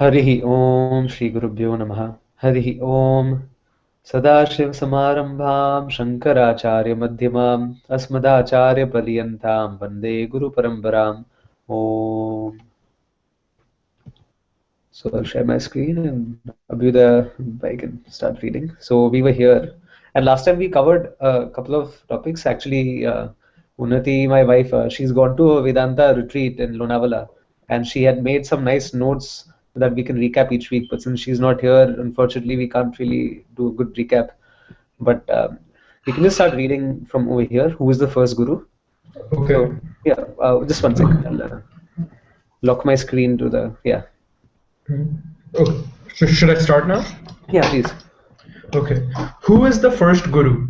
हरिः ओम श्री गुरुभ्यो नमः। हरिः ओम। सदाशिवसमारम्भां शङ्कराचार्यमध्यमाम् अस्मदाचार्यपर्यन्तां वन्दे गुरुपरम्पराम्। ओम. So I'll share my screen and Abhyuda, I can start reading. So we were here, and last time we covered a couple of topics. Actually, Unnati, my wife, she's gone to a Vedanta retreat in Lonavala, and she had made some nice notes that we can recap each week. But since she's not here, unfortunately, we can't really do a good recap. But we can just start reading from over here. Who is the first guru? Okay. So yeah, just one second. I'll lock my screen to the yeah. Okay. So should I start now? Yeah, please. Okay. Who is the first guru?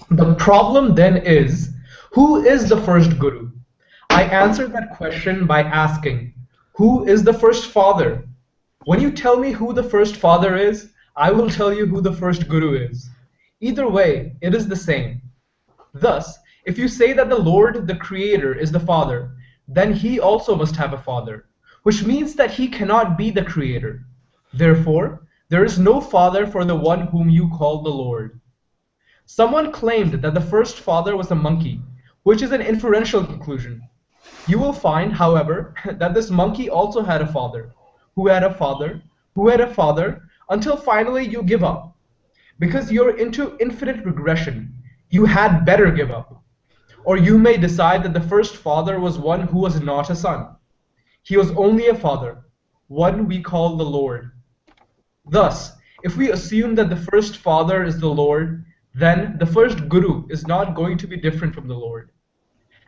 The problem then is, who is the first guru? I answer that question by asking, who is the first father? When you tell me who the first father is, I will tell you who the first guru is. Either way, it is the same. Thus, if you say that the Lord, the Creator, is the Father, then he also must have a father, which means that he cannot be the Creator. Therefore, there is no father for the one whom you call the Lord. Someone claimed that the first father was a monkey, which is an inferential conclusion. You will find, however, that this monkey also had a father, who had a father, who had a father, until finally you give up. Because you're into infinite regression, you had better give up. Or you may decide that the first father was one who was not a son. He was only a father, one we call the Lord. Thus, if we assume that the first father is the Lord, then the first guru is not going to be different from the Lord.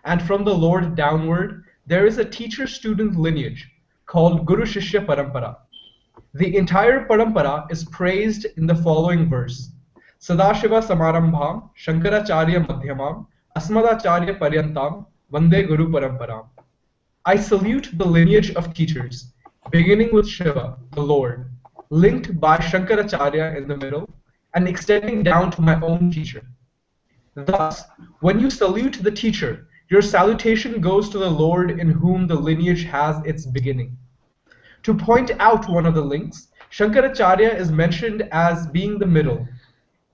And from the Lord downward, there is a teacher-student lineage called Guru Shishya Parampara. The entire parampara is praised in the following verse. Sadashiva Samarambham Shankaracharya Madhyamam Asmadacharya Paryantam Vande Guru Paramparam. I salute the lineage of teachers, beginning with Shiva, the Lord, linked by Shankaracharya in the middle, and extending down to my own teacher. Thus, when you salute the teacher, your salutation goes to the Lord in whom the lineage has its beginning. To point out one of the links, Shankaracharya is mentioned as being the middle,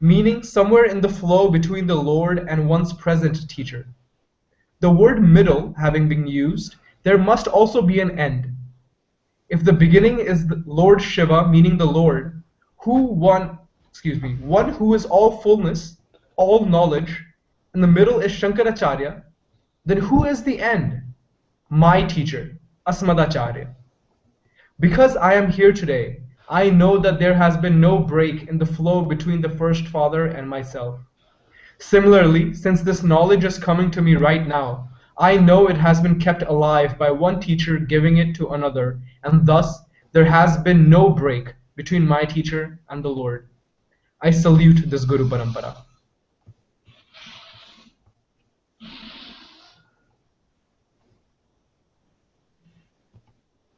meaning somewhere in the flow between the Lord and one's present teacher. The word middle having been used, there must also be an end. If the beginning is the Lord Shiva, meaning the Lord, one who is all fullness, all knowledge, and the middle is Shankaracharya, then who is the end? My teacher, Asmadacharya. Because I am here today, I know that there has been no break in the flow between the first father and myself. Similarly, since this knowledge is coming to me right now, I know it has been kept alive by one teacher giving it to another, and thus there has been no break between my teacher and the Lord. I salute this Guru Parampara.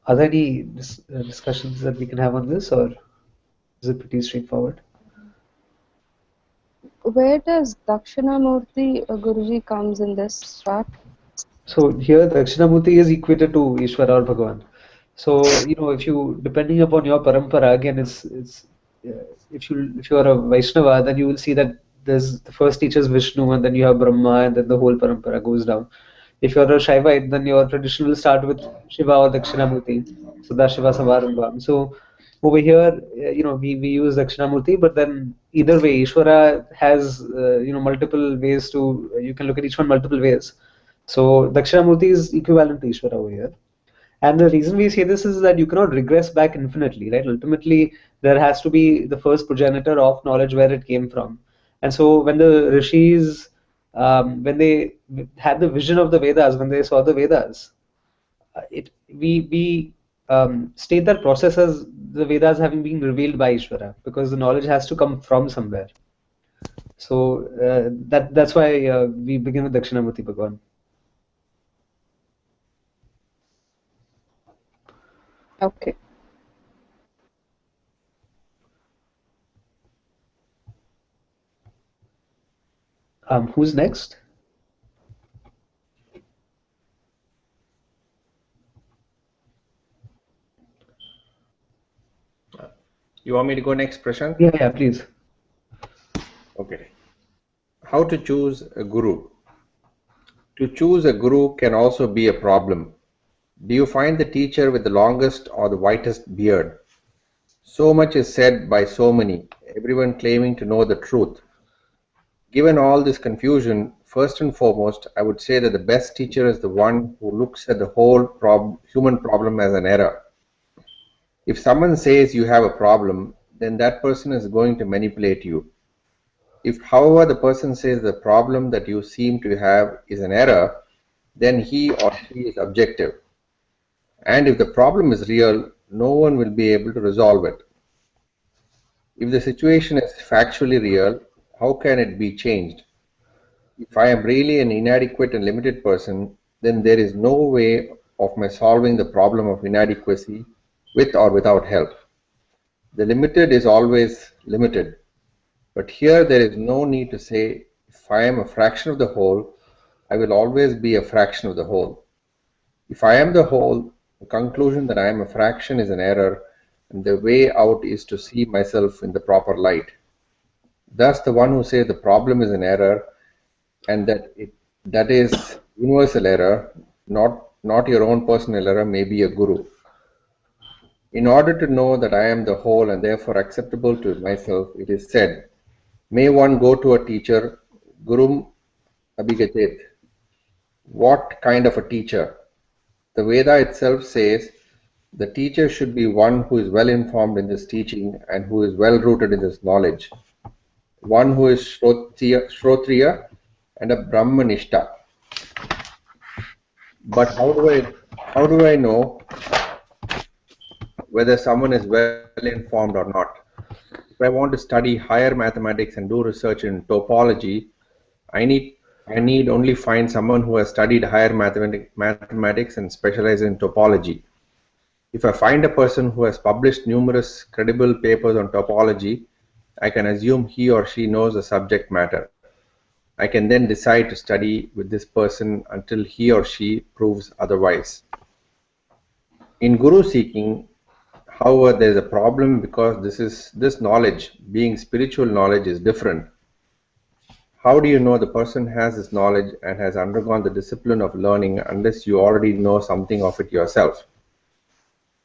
Are there any discussions that we can have on this, or is it pretty straightforward? Where does Dakshinamurti Guruji comes in this part? So here Dakshinamurti is equated to Ishvara or Bhagavan. So if you, depending upon your parampara, again it's if you are a Vaishnava, then you will see that there's the first teacher is Vishnu, and then you have Brahma, and then the whole parampara goes down. If you're a Shaivite, then your tradition will start with Shiva or Dakshinamurti, Sadashiva Samarambham. So over here, we use Dakshinamurti, but then either way, Ishvara has multiple ways to, you can look at each one multiple ways. So Dakshinamurti is equivalent to Ishvara over here. And the reason we say this is that you cannot regress back infinitely, right? Ultimately, there has to be the first progenitor of knowledge where it came from. And so when the rishis, when they had the vision of the Vedas, when they saw the Vedas, we state that process as the Vedas having been revealed by Ishvara, because the knowledge has to come from somewhere. So that's why we begin with Dakshinamurti Bhagavan. Okay. Who's next? You want me to go next, Prashant? Yeah, please. Okay. How to choose a guru? To choose a guru can also be a problem. Do you find the teacher with the longest or the whitest beard? So much is said by so many, everyone claiming to know the truth. Given all this confusion, first and foremost, I would say that the best teacher is the one who looks at the whole human problem as an error. If someone says you have a problem, then that person is going to manipulate you. If, however, the person says the problem that you seem to have is an error, then he or she is objective. And if the problem is real, no one will be able to resolve it. If the situation is factually real, how can it be changed? If I am really an inadequate and limited person, then there is no way of my solving the problem of inadequacy with or without help. The limited is always limited. But here there is no need to say, if I am a fraction of the whole, I will always be a fraction of the whole. If I am the whole, the conclusion that I am a fraction is an error, and the way out is to see myself in the proper light. Thus, the one who says the problem is an error and that is universal error, not your own personal error, may be a guru. In order to know that I am the whole and therefore acceptable to myself, it is said, may one go to a teacher, Gurum Abhigachet. What kind of a teacher? The Veda itself says the teacher should be one who is well informed in this teaching and who is well rooted in this knowledge. One who is Shrotriya and a Brahmanishta. But how do I know whether someone is well informed or not? If I want to study higher mathematics and do research in topology, I need only find someone who has studied higher mathematics and specialized in topology. If I find a person who has published numerous credible papers on topology, I can assume he or she knows the subject matter. I can then decide to study with this person until he or she proves otherwise. In guru seeking, however, there is a problem because this knowledge, being spiritual knowledge, is different. How do you know the person has this knowledge and has undergone the discipline of learning unless you already know something of it yourself?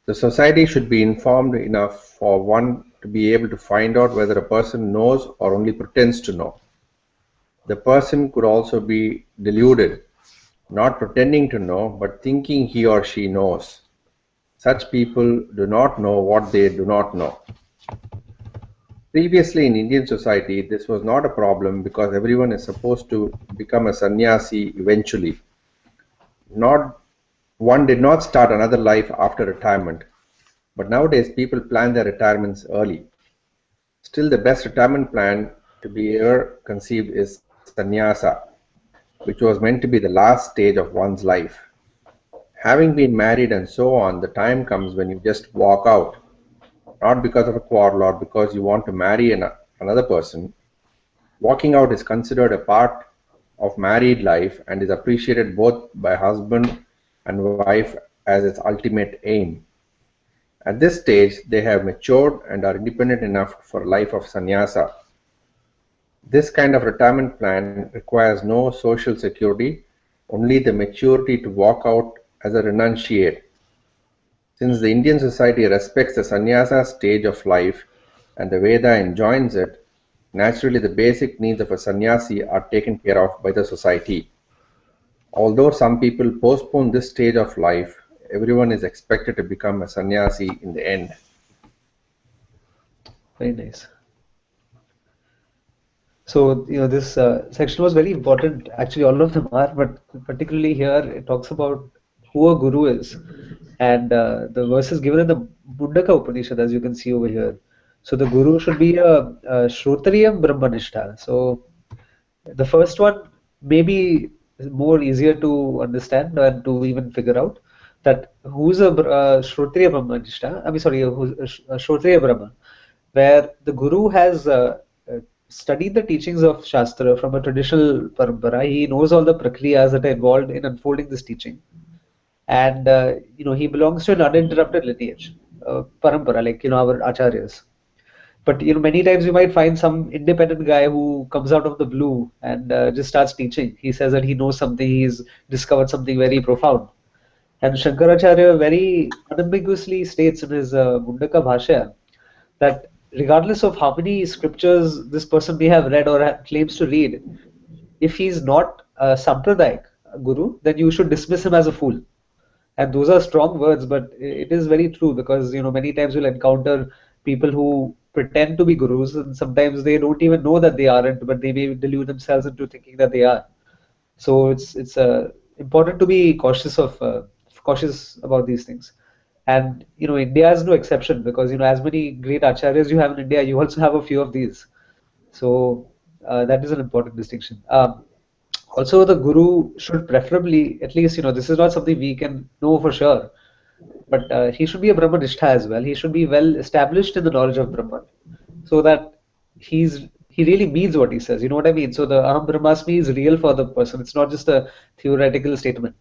The society should be informed enough for one to be able to find out whether a person knows or only pretends to know. The person could also be deluded, not pretending to know, but thinking he or she knows. Such people do not know what they do not know. Previously in Indian society, this was not a problem because everyone is supposed to become a sannyasi eventually. One did not start another life after retirement, but nowadays people plan their retirements early. Still, the best retirement plan to be ever conceived is sannyasa, which was meant to be the last stage of one's life. Having been married and so on, the time comes when you just walk out, not because of a quarrel or because you want to marry another person. Walking out is considered a part of married life and is appreciated both by husband and wife as its ultimate aim. At this stage, they have matured and are independent enough for a life of sannyasa. This kind of retirement plan requires no social security, only the maturity to walk out as a renunciate. Since the Indian society respects the sannyasa stage of life and the Veda enjoins it, naturally the basic needs of a sannyasi are taken care of by the society. Although some people postpone this stage of life, everyone is expected to become a sannyasi in the end. Very nice. So, this section was very important. Actually, all of them are, but particularly here it talks about who a guru is. And the verse is given in the Mundaka Upanishad, as you can see over here. So the guru should be a Shrotriyam Brahmanishta. So the first one may be more easier to understand and to even figure out, that who's a Shrotriya Brahmanishta, who's a Shrotriya Brahman, where the guru has studied the teachings of Shastra from a traditional parampara. He knows all the prakriyas that are involved in unfolding this teaching. And he belongs to an uninterrupted lineage, parampara, like our acharyas. But many times you might find some independent guy who comes out of the blue and just starts teaching. He says that he knows something, he's discovered something very profound. And Shankaracharya very unambiguously states in his Mundaka Bhashya that regardless of how many scriptures this person may have read or claims to read, if he's not a Sampradayak guru, then you should dismiss him as a fool. And those are strong words, but it is very true, because many times you'll encounter people who pretend to be gurus, and sometimes they don't even know that they aren't, but they may delude themselves into thinking that they are. So it's important to be cautious about these things. And India is no exception, because as many great acharyas you have in India, you also have a few of these. So that is an important distinction. Also, the guru should preferably, at least this is not something we can know for sure, but he should be a Brahmanistha as well. He should be well established in the knowledge of Brahman, so that he really means what he says. You know what I mean? So the Aham Brahmasmi is real for the person. It's not just a theoretical statement.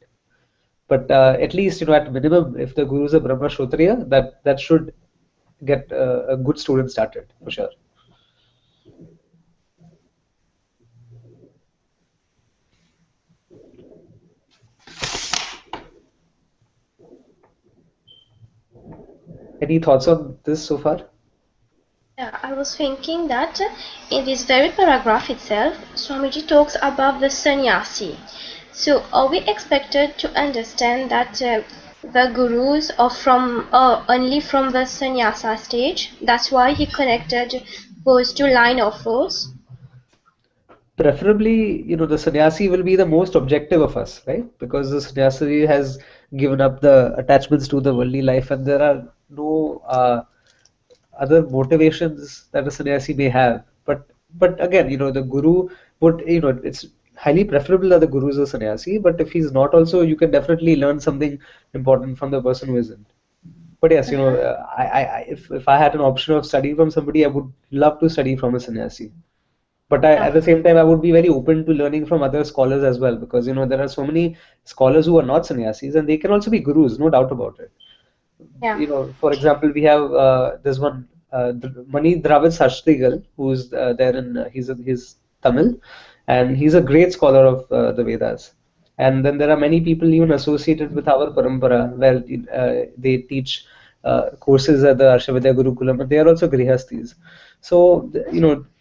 But at least, at minimum, if the guru is a Brahma Kshotriya, that should get a good student started, for sure. Any thoughts on this so far? Yeah, I was thinking that in this very paragraph itself, Swamiji talks about the sannyasi. So, are we expected to understand that the gurus are only from the sannyasa stage? That's why he connected those two line of force. Preferably, the sannyasi will be the most objective of us, right? Because the sannyasi has given up the attachments to the worldly life, and there are no other motivations that a sannyasi may have. But again, the guru would, it's highly preferable that the guru is a sannyasi. But if he's not, also, you can definitely learn something important from the person who isn't. But yes, if I had an option of studying from somebody, I would love to study from a sannyasi. But at the same time, I would be very open to learning from other scholars as well, because there are so many scholars who are not sannyasis, and they can also be gurus, no doubt about it. Yeah. For example, we have this one Mani Dravid Shastrigal, who's there in he's Tamil, and he's a great scholar of the Vedas. And then there are many people even associated with our parampara, where they teach courses at the Arshavidya Gurukulam, but they are also grihasthis. So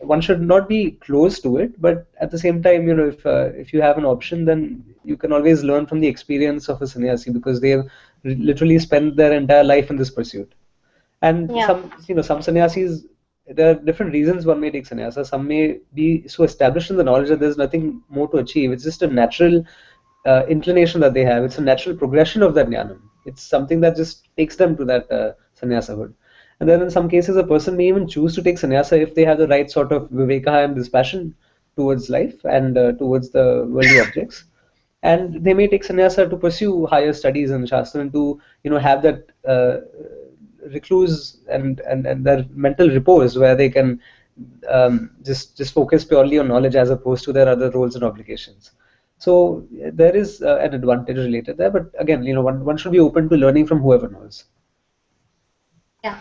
one should not be close to it, but at the same time, if you have an option, then you can always learn from the experience of a sannyasi, because they have literally spent their entire life in this pursuit. And some sannyasis, there are different reasons one may take sannyasa. Some may be so established in the knowledge that there's nothing more to achieve. It's just a natural inclination that they have. It's a natural progression of that jnanam. It's something that just takes them to that sannyasahood. And then in some cases, a person may even choose to take sannyasa if they have the right sort of viveka and this passion towards life and towards the worldly objects. And they may take sannyasa to pursue higher studies in Shastra and to have that recluse and their mental repose, where they can just focus purely on knowledge as opposed to their other roles and obligations. So there is an advantage related there, but again, one should be open to learning from whoever knows. Yeah.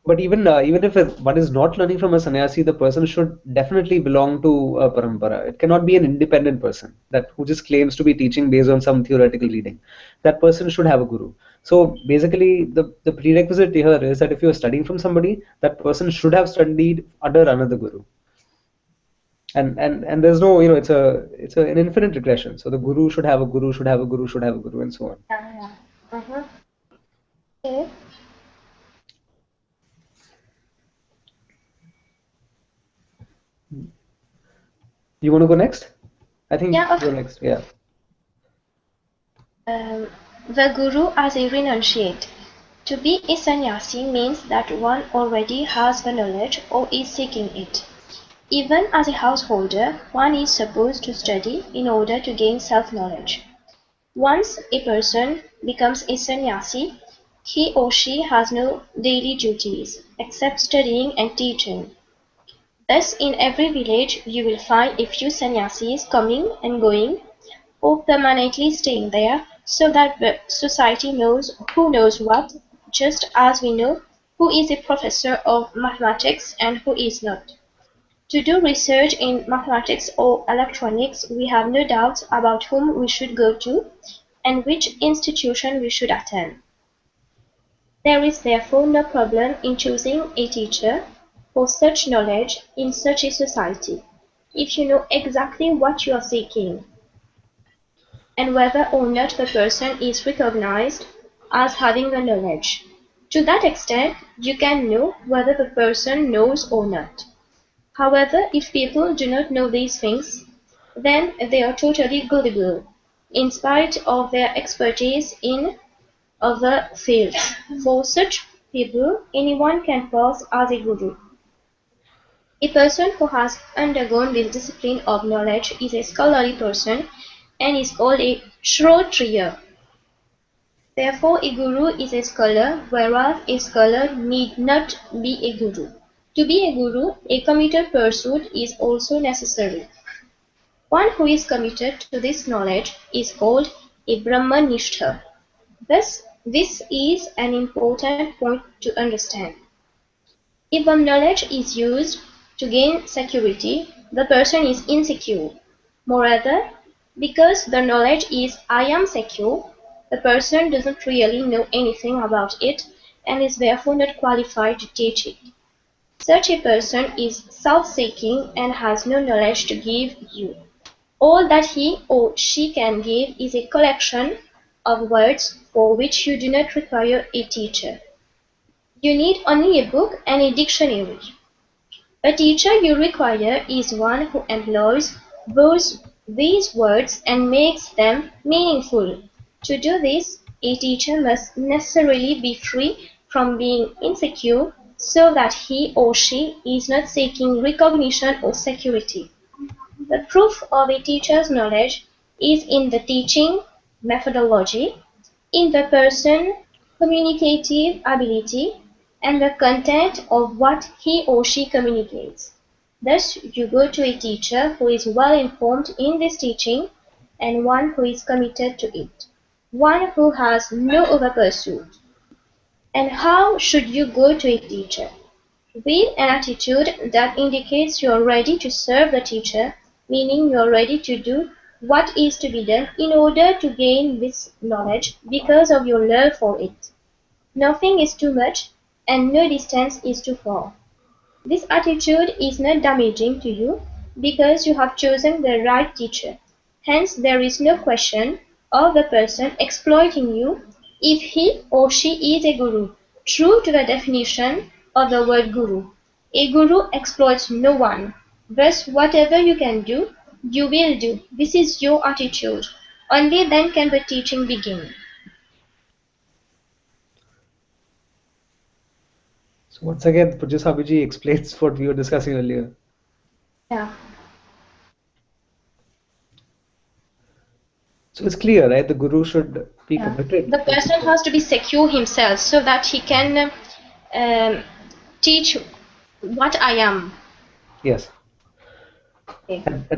But even if one is not learning from a sannyasi, the person should definitely belong to a parampara. It cannot be an independent person who just claims to be teaching based on some theoretical reading. That person should have a guru. So basically, the prerequisite here is that if you are studying from somebody, that person should have studied under another guru. And there's no, it's an infinite regression. So the guru should have a guru, should have a guru, should have a guru, and so on. Yeah. Okay. You want to go next? I think Yeah, you're next. Yeah. The guru as a renunciate. To be a sannyasi means that one already has the knowledge or is seeking it. Even as a householder, one is supposed to study in order to gain self-knowledge. Once a person becomes a sannyasi, he or she has no daily duties except studying and teaching. Thus, in every village you will find a few sannyasis coming and going, or permanently staying there, so that the society knows who knows what, just as we know who is a professor of mathematics and who is not. To do research in mathematics or electronics, we have no doubt about whom we should go to and which institution we should attend. There is therefore no problem in choosing a teacher for such knowledge in such a society, if you know exactly what you are seeking, and whether or not the person is recognized as having the knowledge. To that extent, you can know whether the person knows or not. However, if people do not know these things, then they are totally gullible, in spite of their expertise in other fields. For such people, anyone can pass as a guru. A person who has undergone this discipline of knowledge is a scholarly person and is called a Shrotriya. Therefore, a guru is a scholar, whereas a scholar need not be a guru. To be a guru, a committed pursuit is also necessary. One who is committed to this knowledge is called a Brahmanistha. Thus, this is an important point to understand. If the knowledge is used to gain security, the person is insecure. Moreover, because the knowledge is I am secure, the person doesn't really know anything about it and is therefore not qualified to teach it. Such a person is self-seeking and has no knowledge to give you. All that he or she can give is a collection of words for which you do not require a teacher. You need only a book and a dictionary. A teacher you require is one who employs these words and makes them meaningful. To do this, a teacher must necessarily be free from being insecure so that he or she is not seeking recognition or security. The proof of a teacher's knowledge is in the teaching methodology, in the person's communicative ability, and the content of what he or she communicates. Thus, you go to a teacher who is well informed in this teaching and one who is committed to it, one who has no other pursuit. And how should you go to a teacher? With an attitude that indicates you are ready to serve the teacher, meaning you are ready to do what is to be done in order to gain this knowledge because of your love for it. Nothing is too much and no distance is too far. This attitude is not damaging to you because you have chosen the right teacher. Hence, there is no question of the person exploiting you if he or she is a guru, true to the definition of the word guru. A guru exploits no one. Thus, whatever you can do, you will do. This is your attitude. Only then can the teaching begin. So once again, Pujya Swamiji explains what we were discussing earlier. Yeah. So it's clear, right? The guru should be committed. The person has to be secure himself so that he can teach what I am. Yes. Okay. And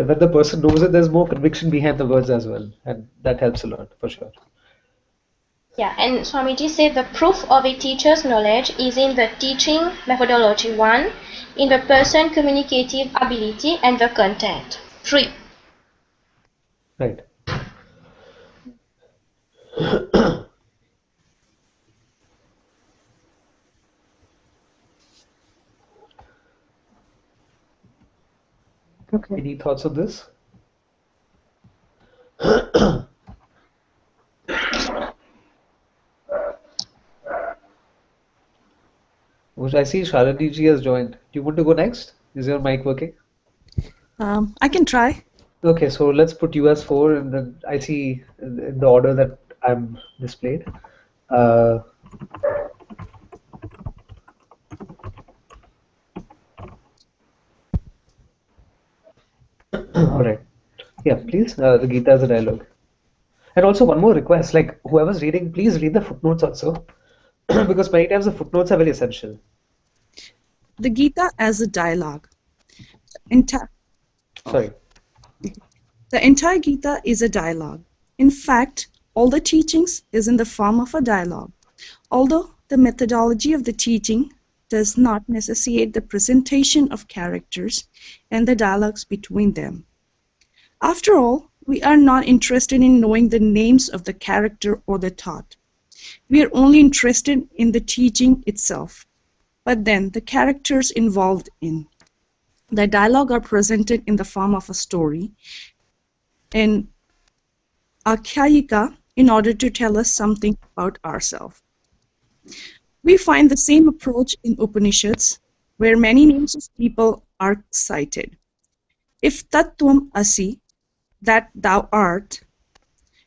when the person knows it, there's more conviction behind the words as well. And that helps a lot, for sure. Yeah, and Swamiji said the proof of a teacher's knowledge is in the teaching methodology 1, in the person communicative ability and the content 3. Right. Okay. Any thoughts on this? Which I see Shalini ji has joined. Do you want to go next? Is your mic working? I can try. Okay, so let's put you as 4, and then I see in the order that I'm displayed. All right. Yeah, please. The Gītā is a dialogue. And also one more request, like whoever's reading, please read the footnotes also, because many times the footnotes are very essential. The Gītā as a dialogue. Sorry. The entire Gītā is a dialogue. In fact, all the teachings is in the form of a dialogue. Although the methodology of the teaching does not necessitate the presentation of characters and the dialogues between them. After all, we are not interested in knowing the names of the character or the thought. We are only interested in the teaching itself. But then the characters involved in the dialogue are presented in the form of a story and Akhyayika in order to tell us something about ourselves. We find the same approach in Upanishads, where many names of people are cited. If Tattvam Asi, that thou art,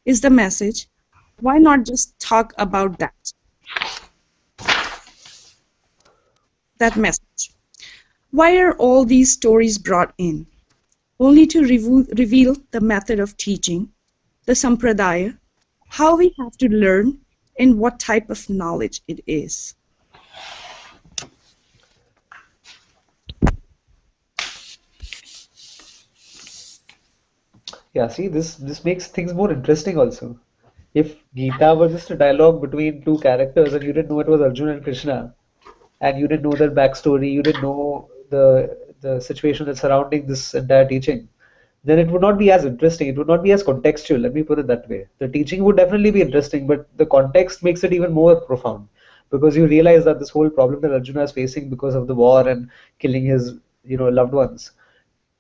is the message, why not just talk about that message? Why are all these stories brought in? Only to reveal the method of teaching, the sampradaya, how we have to learn, and what type of knowledge it is. Yeah, see, this makes things more interesting also. If Gita were just a dialogue between two characters and you didn't know it was Arjuna and Krishna, and you didn't know their backstory, you didn't know the situation that's surrounding this entire teaching, then it would not be as interesting. It would not be as contextual. Let me put it that way. The teaching would definitely be interesting, but the context makes it even more profound, because you realize that this whole problem that Arjuna is facing because of the war and killing his loved ones,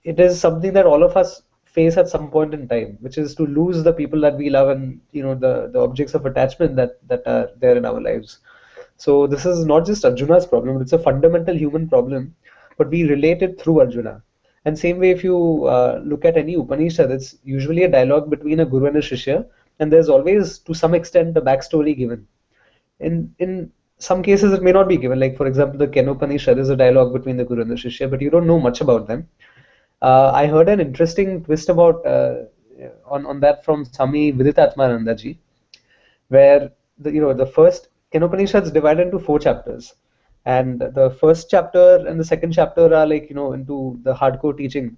it is something that all of us face at some point in time, which is to lose the people that we love and the objects of attachment that are there in our lives. So this is not just Arjuna's problem, it's a fundamental human problem, but we relate it through Arjuna. And same way, if you look at any Upanishad, it's usually a dialogue between a guru and a shishya, and there's always, to some extent, a backstory given. In some cases, it may not be given. Like, for example, the Ken Upanishad is a dialogue between the guru and the shishya, but you don't know much about them. I heard an interesting twist about on that from Swami Viditatmananda ji, where the first Ken Upanishad is divided into 4 chapters, and the first chapter and the second chapter are like into the hardcore teaching,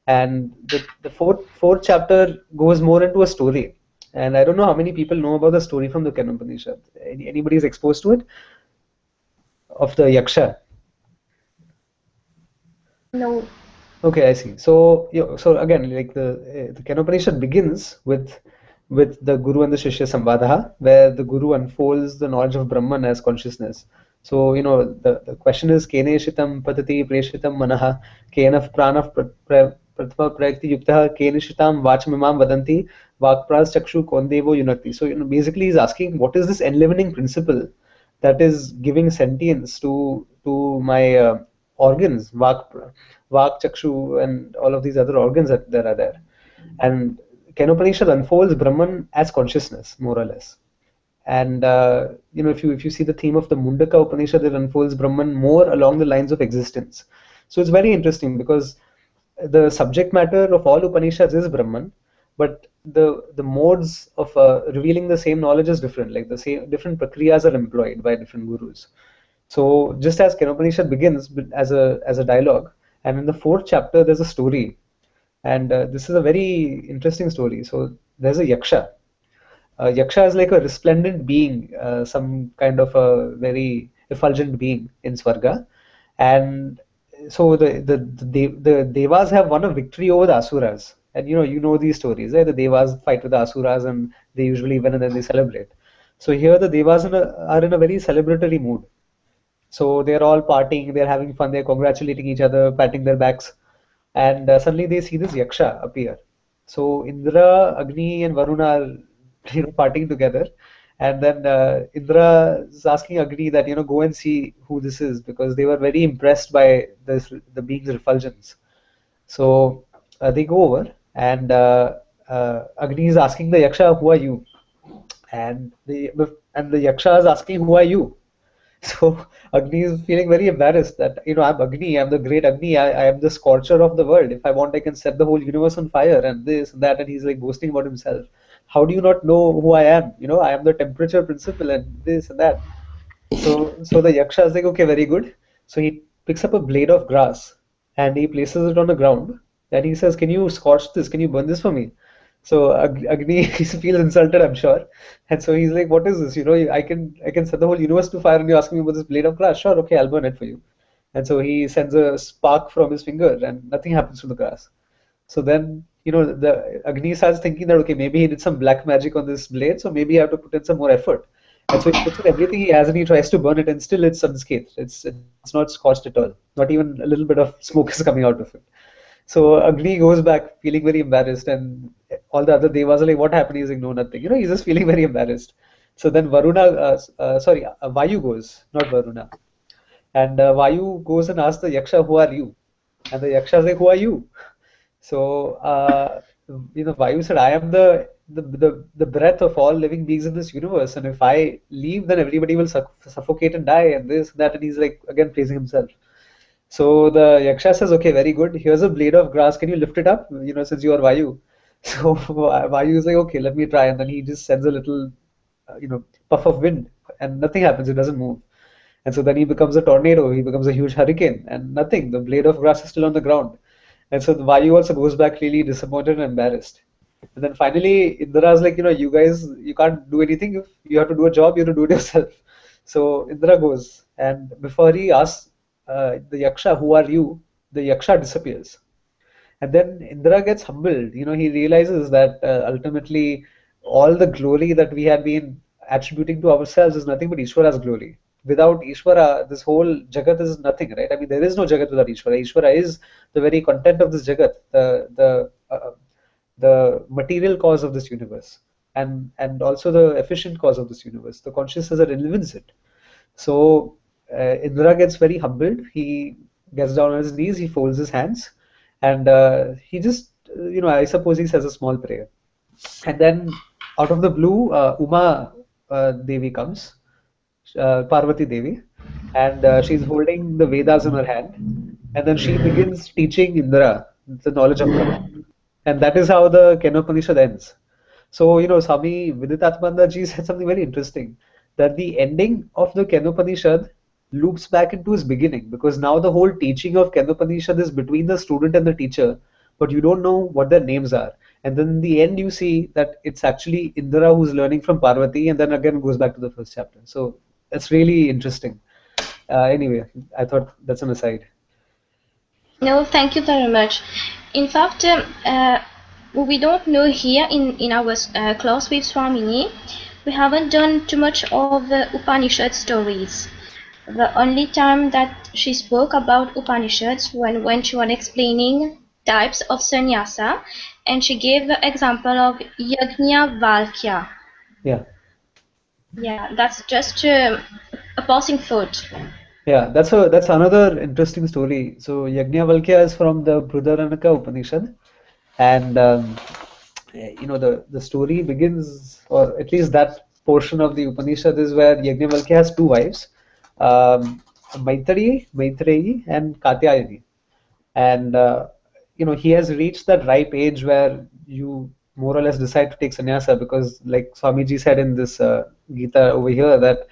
and the fourth chapter goes more into a story. And I don't know how many people know about the story from the Ken Upanishad. Anybody is exposed to it, of the Yaksha? No. Okay, I see. So, so again, like the Ken Upanishad begins with the Guru and the Shishya Samvadaha, where the Guru unfolds the knowledge of Brahman as consciousness. So, the question is, Kene Shitam Patati Preshitam Manaha, Kenaf Pranav Prathma Prayakti Yuktaha, Kene Shitam Vachmimam Vadanti, Vakpras Chakshu Kondevo Yunakti. So, basically he's asking, what is this enlivening principle that is giving sentience to my organs, Vak, Chakshu, and all of these other organs that are there. And Ken Upanishad unfolds Brahman as consciousness, more or less. And if you see the theme of the Mundaka Upanishad, it unfolds Brahman more along the lines of existence. So it's very interesting, because the subject matter of all Upanishads is Brahman, but the modes of revealing the same knowledge is different. Like the same different prakriyas are employed by different gurus. So just as Ken Upanishad begins as a dialogue, and in the 4th chapter there's a story, and this is a very interesting story. So there's a Yaksha. Yaksha is like a resplendent being, some kind of a very effulgent being in Swarga, and so the Devas have won a victory over the Asuras, and you know these stories, right? The Devas fight with the Asuras and they usually win and then they celebrate. So here the Devas are in a very celebratory mood. So they're all partying, they're having fun, they're congratulating each other, patting their backs, and suddenly they see this Yaksha appear. So Indra, Agni, and Varuna are partying together, and then Indra is asking Agni that go and see who this is, because they were very impressed by the being's refulgence. So they go over, and Agni is asking the Yaksha, "Who are you?" And the Yaksha is asking, "Who are you?" So Agni is feeling very embarrassed that, I'm Agni, I'm the great Agni, I am the scorcher of the world. If I want, I can set the whole universe on fire, and this and that, and he's like boasting about himself. How do you not know who I am? I am the temperature principle and this and that. So the Yaksha is like, okay, very good. So he picks up a blade of grass and he places it on the ground, and he says, can you scorch this? Can you burn this for me? So Agni feels insulted, I'm sure, and so he's like, "What is this? You know, I can set the whole universe to fire, and you're asking me about this blade of grass? Sure, okay, I'll burn it for you." And so he sends a spark from his finger, and nothing happens to the grass. So then, the Agni starts thinking that okay, maybe he did some black magic on this blade, so maybe I have to put in some more effort. And so he puts in everything he has, and he tries to burn it, and still it's unscathed. It's not scorched at all. Not even a little bit of smoke is coming out of it. So Agni goes back feeling very embarrassed, and all the other devas are like, "What happened?" He's like, "No, nothing." He's just feeling very embarrassed. So then Vayu goes, not Varuna, and Vayu goes and asks the Yaksha, "Who are you?" And the Yaksha is like, "Who are you?" So Vayu said, "I am the breath of all living beings in this universe, and if I leave, then everybody will suffocate and die, and this, that." And he's like again praising himself. So the Yaksha says, "Okay, very good. Here's a blade of grass. Can you lift it up? Since you are Vayu." So Vayu is like, "Okay, let me try." And then he just sends a little, puff of wind, and nothing happens. It doesn't move. And so then he becomes a tornado. He becomes a huge hurricane, and nothing. The blade of grass is still on the ground. And so the Vayu also goes back really disappointed and embarrassed. And then finally, Indra is like, "You guys, you can't do anything. If you have to do a job, you have to do it yourself." So Indra goes, and before he asks the Yaksha, "Who are you?" the Yaksha disappears. And then Indra gets humbled. He realizes that ultimately all the glory that we had been attributing to ourselves is nothing but Ishvara's glory. Without Ishvara, this whole Jagat is nothing, right? I mean, there is no Jagat without Ishvara. Ishvara is the very content of this Jagat, the material cause of this universe, and also the efficient cause of this universe, the consciousness that lives it. So Indra gets very humbled. He gets down on his knees, he folds his hands, and he just, I suppose he says a small prayer. And then out of the blue, Uma Devi comes, Parvati Devi, and she's holding the Vedas in her hand. And then she begins teaching Indra the knowledge of Brahman. And that is how the Kenopanishad ends. So, Swami Viditatmanda ji said something very interesting, that the ending of the Kenopanishad loops back into his beginning, because now the whole teaching of Kenopanishad is between the student and the teacher, but you don't know what their names are. And then in the end, you see that it's actually Indra who's learning from Parvati, and then again goes back to the first chapter. So that's really interesting. Anyway, I thought that's an aside. No, thank you very much. In fact, what we don't know here in our class with Swamini, we haven't done too much of Upanishad stories. The only time that she spoke about Upanishads when she was explaining types of sannyasa, and she gave the example of Yajna Valkya. Yeah. Yeah, that's just a passing thought. Yeah, that's another interesting story. So Yajnavalkya is from the Brihadaranyaka Upanishad, and the story begins, or at least that portion of the Upanishad is where Yajnavalkya has two wives, Maitreyi, and Katyayani, and he has reached that ripe age where you more or less decide to take sannyasa, because like Swamiji said in this Gītā over here, that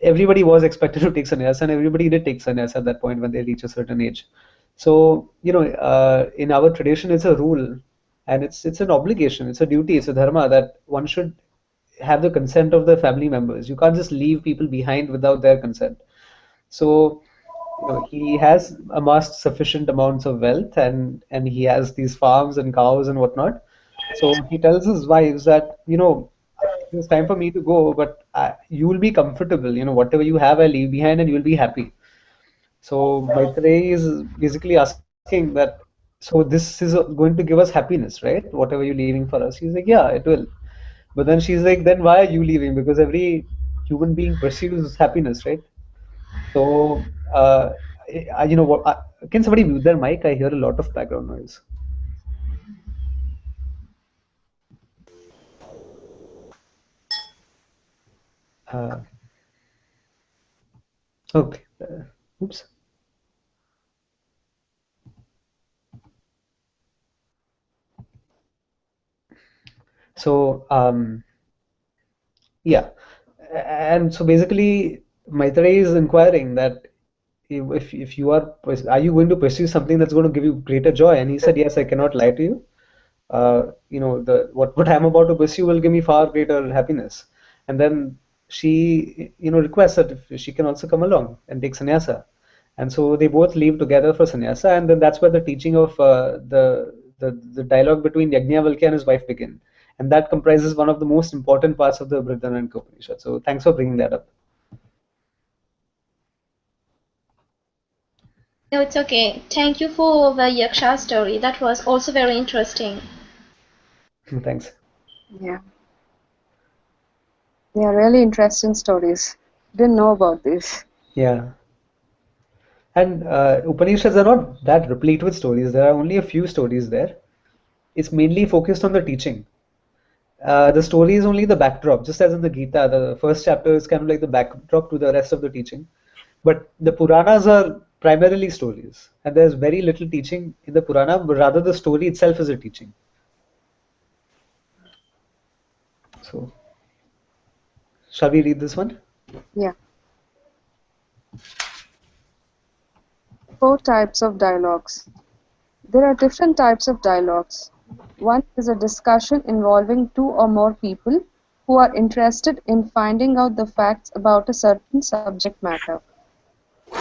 everybody was expected to take sannyasa, and everybody did take sannyasa at that point when they reach a certain age. So in our tradition, it's a rule, and it's an obligation, it's a duty, it's a dharma that one should have the consent of the family members. You can't just leave people behind without their consent. So he has amassed sufficient amounts of wealth, and he has these farms and cows and whatnot. So he tells his wives that it's time for me to go, but you will be comfortable. Whatever you have, I leave behind, and you'll be happy. So Maitreyi is basically asking that, so this is going to give us happiness, right? Whatever you're leaving for us. He's like, yeah, it will. But then she's like, then why are you leaving? Because every human being pursues happiness, right? So, what? Can somebody mute their mic? I hear a lot of background noise. Okay. Oops. So, yeah. And so basically, Maitreyi is inquiring that if you are you going to pursue something that's going to give you greater joy? And he said, yes, I cannot lie to you. you know, what I'm about to pursue will give me far greater happiness. And then she, you know, requests that if she can also come along and take sannyasa. And so they both leave together for sannyasa, and then that's where the teaching of the dialogue between Yajnavalkya and his wife begin. And that comprises one of the most important parts of the Brihadaranyaka Upanishad. So thanks for bringing that up. No, it's okay. Thank you for the Yaksha story. That was also very interesting. Thanks. Yeah. They are really interesting stories. Didn't know about this. Yeah. And Upanishads are not that replete with stories. There are only a few stories there. It's mainly focused on the teaching. The story is only the backdrop, just as in the Gītā. The first chapter is kind of like the backdrop to the rest of the teaching. But the Puranas are primarily stories, and there's very little teaching in the Purana, but rather the story itself is a teaching. So, shall we read this one? Yeah. 4 types of dialogues. There are different types of dialogues. One is a discussion involving 2 or more people who are interested in finding out the facts about a certain subject matter.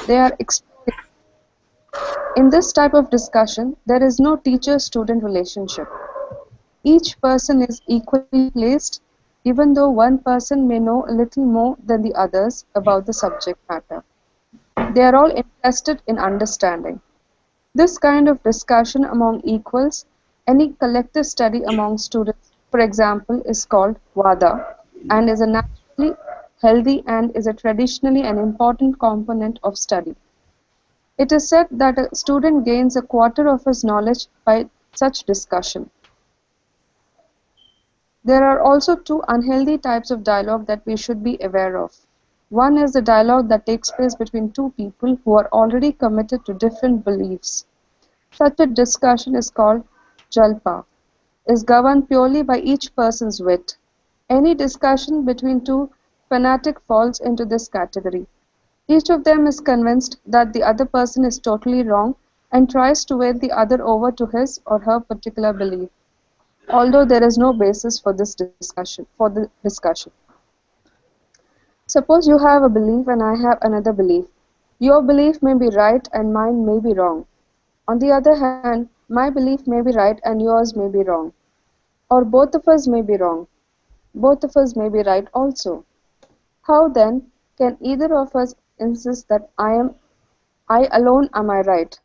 They are exploring. In this type of discussion, there is no teacher-student relationship. Each person is equally placed, even though one person may know a little more than the others about the subject matter. They are all interested in understanding. This kind of discussion among equals, any collective study among students, for example, is called Vada and is a naturally healthy and is a traditionally an important component of study. It is said that a student gains a quarter of his knowledge by such discussion. There are also 2 unhealthy types of dialogue that we should be aware of. One is the dialogue that takes place between 2 people who are already committed to different beliefs. Such a discussion is called jalpa, is governed purely by each person's wit. Any discussion between 2 fanatics falls into this category. Each of them is convinced that the other person is totally wrong and tries to win the other over to his or her particular belief, although there is no basis for this discussion. Suppose you have a belief and I have another belief. Your belief may be right and mine may be wrong. On the other hand, my belief may be right and yours may be wrong. Or both of us may be wrong. Both of us may be right also. How then can either of us insist that I alone am I right?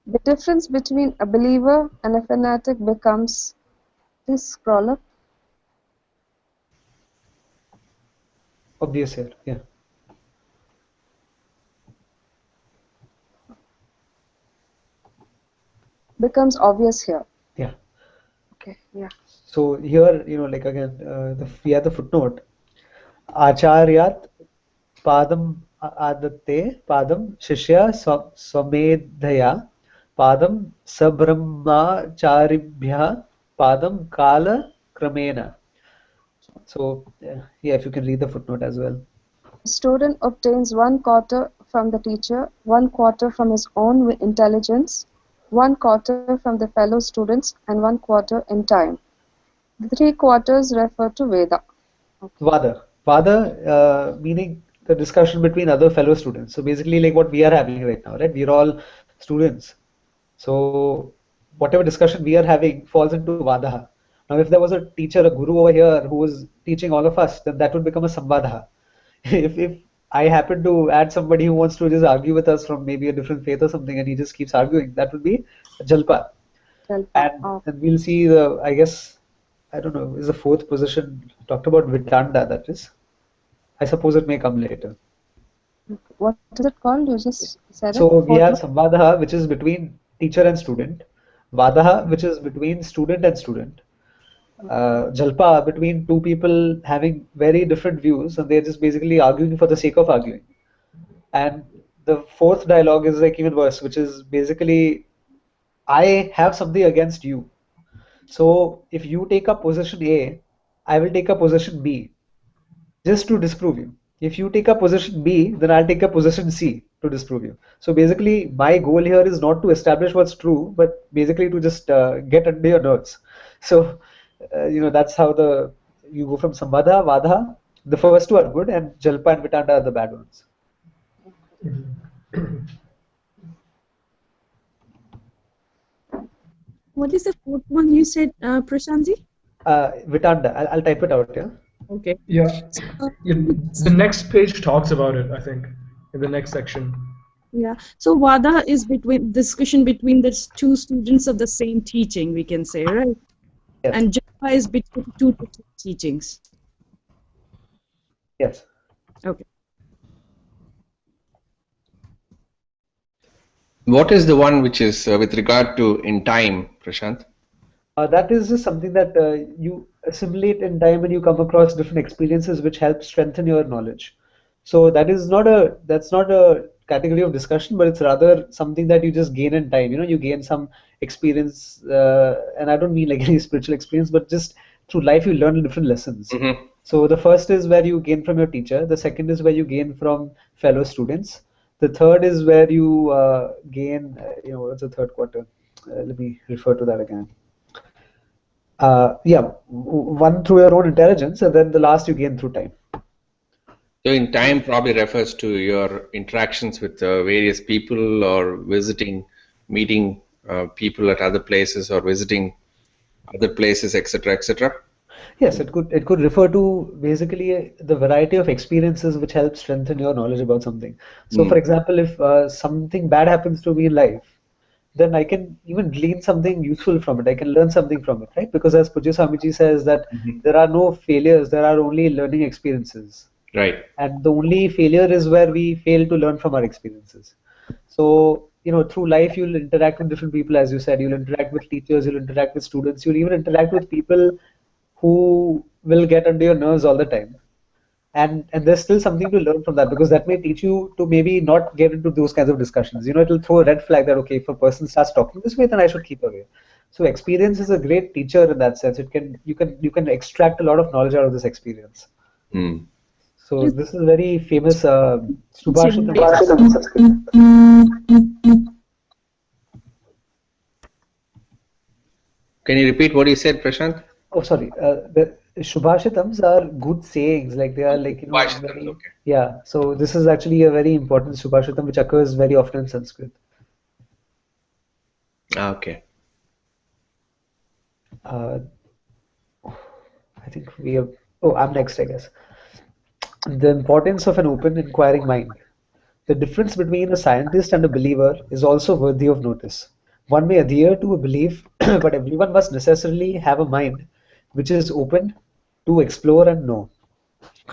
The difference between a believer and a fanatic becomes, please scroll up. Obvious here, yeah. Becomes obvious here. Yeah. Okay, yeah. So here, you know, like again, we have the footnote. Acharyat padam adatte padam shishya swamedhaya padam sabrahmacharibhya padam kala kramena. So yeah, if you can read the footnote as well. A student obtains 1 quarter from the teacher, 1 quarter from his own intelligence, 1 quarter from the fellow students, and 1 quarter in time. The 3 quarters refer to Veda. Okay. Vada meaning the discussion between other fellow students. So basically like what we are having right now, right? We are all students. So whatever discussion we are having falls into Vadaha. Now if there was a teacher, a guru over here who was teaching all of us, then that would become a Samvadaha. If I happen to add somebody who wants to just argue with us from maybe a different faith or something and he just keeps arguing, that would be a Jalpa. And we'll see the, I guess, I don't know, is the 4th position talked about Vitanda, that is. I suppose it may come later. What is it called? You just said so it. We have Samvadaha, which is between teacher and student. Vadaha, which is between student and student. Jalpa, between 2 people having very different views and they're just basically arguing for the sake of arguing. And the 4th dialogue is like even worse, which is basically I have something against you. So if you take up position A, I will take up position B just to disprove you. If you take up position B, then I'll take up position C to disprove you. So basically, my goal here is not to establish what's true, but basically to just get under your nerves. So, that's how you go from Samvada, Vada. The first two are good, and Jalpa and Vitanda are the bad ones. What is the fourth one you said, Prashantji? Vitanda. I'll type it out here. Okay. Yeah. The next page talks about it, I think, in the next section. Yeah. So Vada is between discussion between the two students of the same teaching, we can say, right? Yes. And Jalpa is between two different teachings. Yes. Okay. What is the one which is with regard to in time, Prashant? That is just something that you assimilate in time, and you come across different experiences which help strengthen your knowledge. So that's not a category of discussion, but it's rather something that you just gain in time. You gain some experience, and I don't mean like any spiritual experience, but just through life you learn different lessons. Mm-hmm. So the first is where you gain from your teacher. The second is where you gain from fellow students. The third is where you gain, what's the third quarter? Let me refer to that again. One through your own intelligence, and then the last you gain through time. So in time probably refers to your interactions with various people, or meeting people at other places, or visiting other places, etc., etc. Yes, it could refer to basically the variety of experiences which help strengthen your knowledge about something. So, for example, if something bad happens to me in life, then I can even glean something useful from it. I can learn something from it, right? Because as Pujya Swamiji says that there are no failures, there are only learning experiences. Right. And the only failure is where we fail to learn from our experiences. So, through life, you'll interact with different people, as you said. You'll interact with teachers, you'll interact with students, you'll even interact with people who will get under your nerves all the time. And there's still something to learn from that, because that may teach you to maybe not get into those kinds of discussions. It'll throw a red flag that, okay, if a person starts talking this way, then I should keep away. So experience is a great teacher in that sense. You can extract a lot of knowledge out of this experience. So this is very famous Subhashitam. Can you repeat what you said, Prashant? Oh, sorry. The Subhashitams are good sayings, like they are like very, okay. Yeah. So this is actually a very important Subhashitam which occurs very often in Sanskrit. Okay. I think we have. Oh, I'm next, I guess. The importance of an open, inquiring mind. The difference between a scientist and a believer is also worthy of notice. One may adhere to a belief, but everyone must necessarily have a mind which is open to explore and know.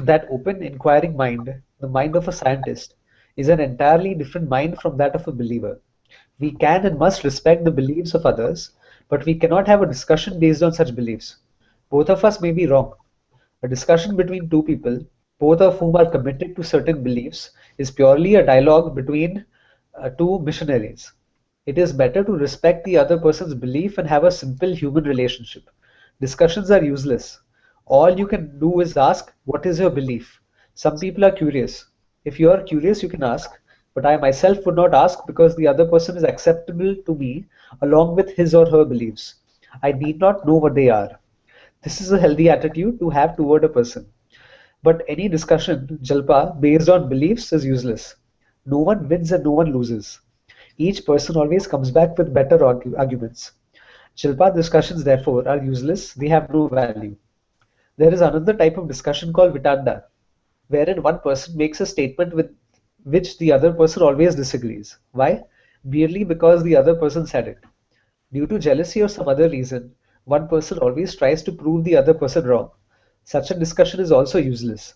That open, inquiring mind, the mind of a scientist, is an entirely different mind from that of a believer. We can and must respect the beliefs of others, but we cannot have a discussion based on such beliefs. Both of us may be wrong. A discussion between two people, both of whom are committed to certain beliefs, is purely a dialogue between two missionaries. It is better to respect the other person's belief and have a simple human relationship. Discussions are useless. All you can do is ask, what is your belief? Some people are curious. If you are curious, you can ask, but I myself would not ask because the other person is acceptable to me along with his or her beliefs. I need not know what they are. This is a healthy attitude to have toward a person. But any discussion, Jalpa, based on beliefs is useless. No one wins and no one loses. Each person always comes back with better arguments. Jalpa discussions, therefore, are useless, they have no value. There is another type of discussion called Vitanda, wherein one person makes a statement with which the other person always disagrees. Why? Merely because the other person said it. Due to jealousy or some other reason, one person always tries to prove the other person wrong. Such a discussion is also useless.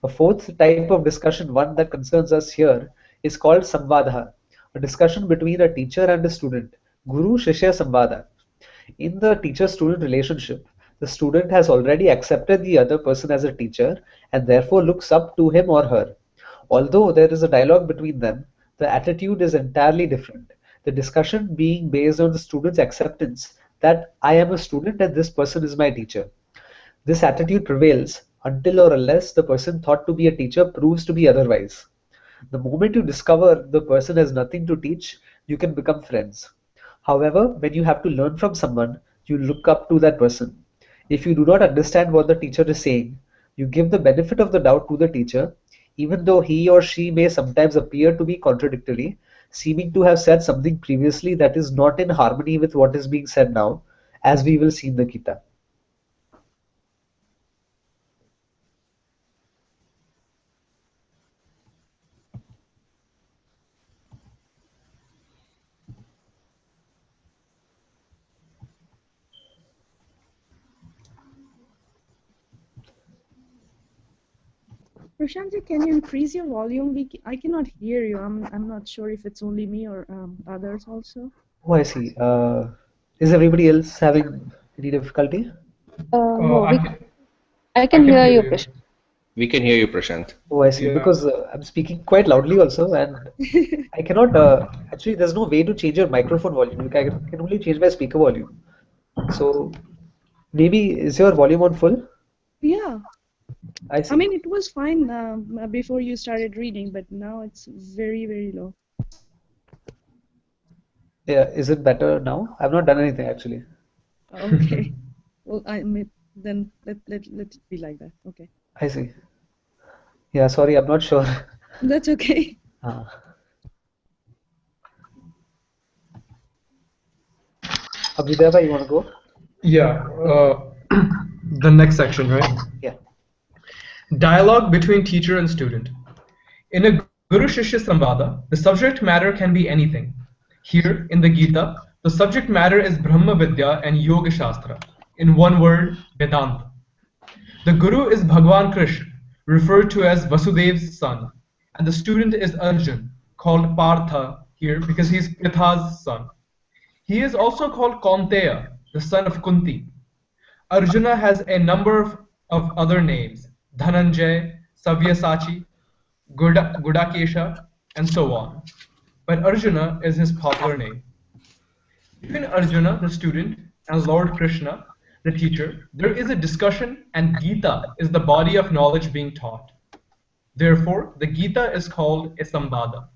A fourth type of discussion, one that concerns us here, is called Samvada, a discussion between a teacher and a student, Guru-Shishya Samvada. In the teacher-student relationship, the student has already accepted the other person as a teacher and therefore looks up to him or her. Although there is a dialogue between them, the attitude is entirely different. The discussion being based on the student's acceptance that I am a student and this person is my teacher. This attitude prevails until or unless the person thought to be a teacher proves to be otherwise. The moment you discover the person has nothing to teach, you can become friends. However, when you have to learn from someone, You look up to that person. If you do not understand what the teacher is saying, you give the benefit of the doubt to the teacher, even though he or she may sometimes appear to be contradictory, seeming to have said something previously that is not in harmony with what is being said now, as we will see in the Gītā. Prashant, can you increase your volume? I cannot hear you. I'm not sure if it's only me or others also. Oh, I see. Is everybody else having any difficulty? No, I I can can hear hear you, you. Prashant. We can hear you, Prashant. Oh, I see. Yeah. Because I'm speaking quite loudly also, and I cannot. Actually, there's no way to change your microphone volume. Like, I can only change my speaker volume. So maybe is your volume on full? Yeah. I see. I mean, it was fine before you started reading, but now it's very, very low. Yeah, is it better now? I've not done anything actually. Okay. Well, then let it be like that. Okay. I see. Yeah, sorry, I'm not sure. That's okay. Abhideva, you want to go? Yeah. The next section, right? Yeah. Dialogue between teacher and student. In a Guru Shishya Samvada, the subject matter can be anything. Here, in the Gītā, the subject matter is Brahma Vidya and Yoga Shastra. In one word, Vedanta. The Guru is Bhagwan Krishna, referred to as Vasudev's son, and the student is Arjun, called Partha here because he is Pritha's son. He is also called Kaunteya, the son of Kunti. Arjuna has a number of other names, Dhananjay, Savyasachi, Gudakesha, and so on. But Arjuna is his popular name. Between Arjuna, the student, and Lord Krishna, the teacher, there is a discussion, and Gītā is the body of knowledge being taught. Therefore, the Gītā is called a Samvada.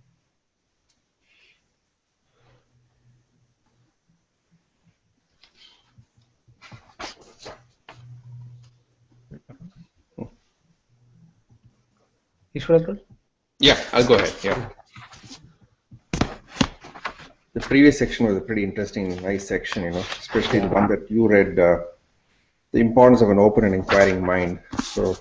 Ishwar? Yeah, I'll go ahead. Yeah. The previous section was a pretty interesting, nice section, especially the one that you read, the importance of an open and inquiring mind. So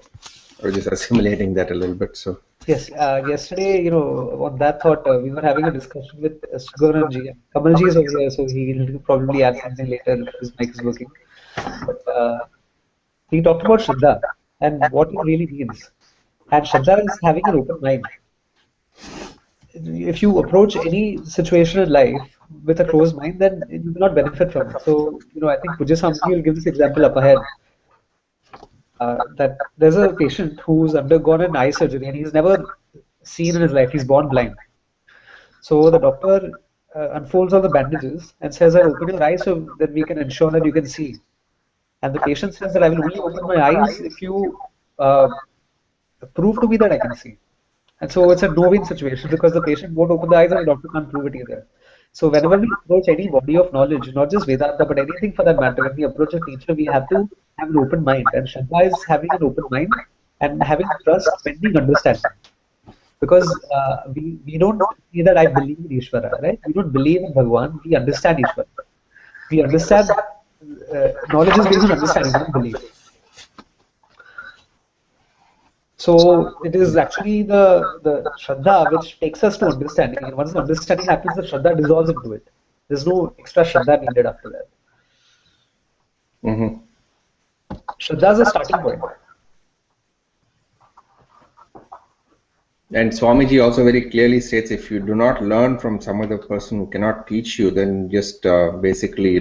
I was just assimilating that a little bit. So Yes, yesterday, on that thought, we were having a discussion with Sugaranji. Kamalji is over here, so he'll probably add something later if his mic is working. But he talked about Shraddha and what it really means. And Shraddha is having an open mind. If you approach any situation in life with a closed mind, then you will not benefit from it. So, I think Pujya Swamiji will give this example up ahead. That there's a patient who's undergone an eye surgery and he's never seen in his life. He's born blind. So the doctor unfolds all the bandages and says, "I'll open your eyes so that we can ensure that you can see." And the patient says that I will only open my eyes if you prove to me that I can see. And so it's a no-win situation because the patient won't open the eyes and the doctor can't prove it either. So whenever we approach any body of knowledge, not just Vedanta, but anything for that matter, when we approach a teacher, we have to have an open mind. And Shraddha is having an open mind and having trust pending understanding. Because we don't say that I believe in Ishvara, right? We don't believe in Bhagwan, we understand Ishvara. We understand, knowledge is based on understanding, not belief. So it is actually the Shraddha which takes us to understanding. And once the understanding happens, the Shraddha dissolves into it. There's no extra Shraddha needed after that. Shraddha is a starting point. And Swamiji also very clearly states, if you do not learn from some other person who cannot teach you, then just basically,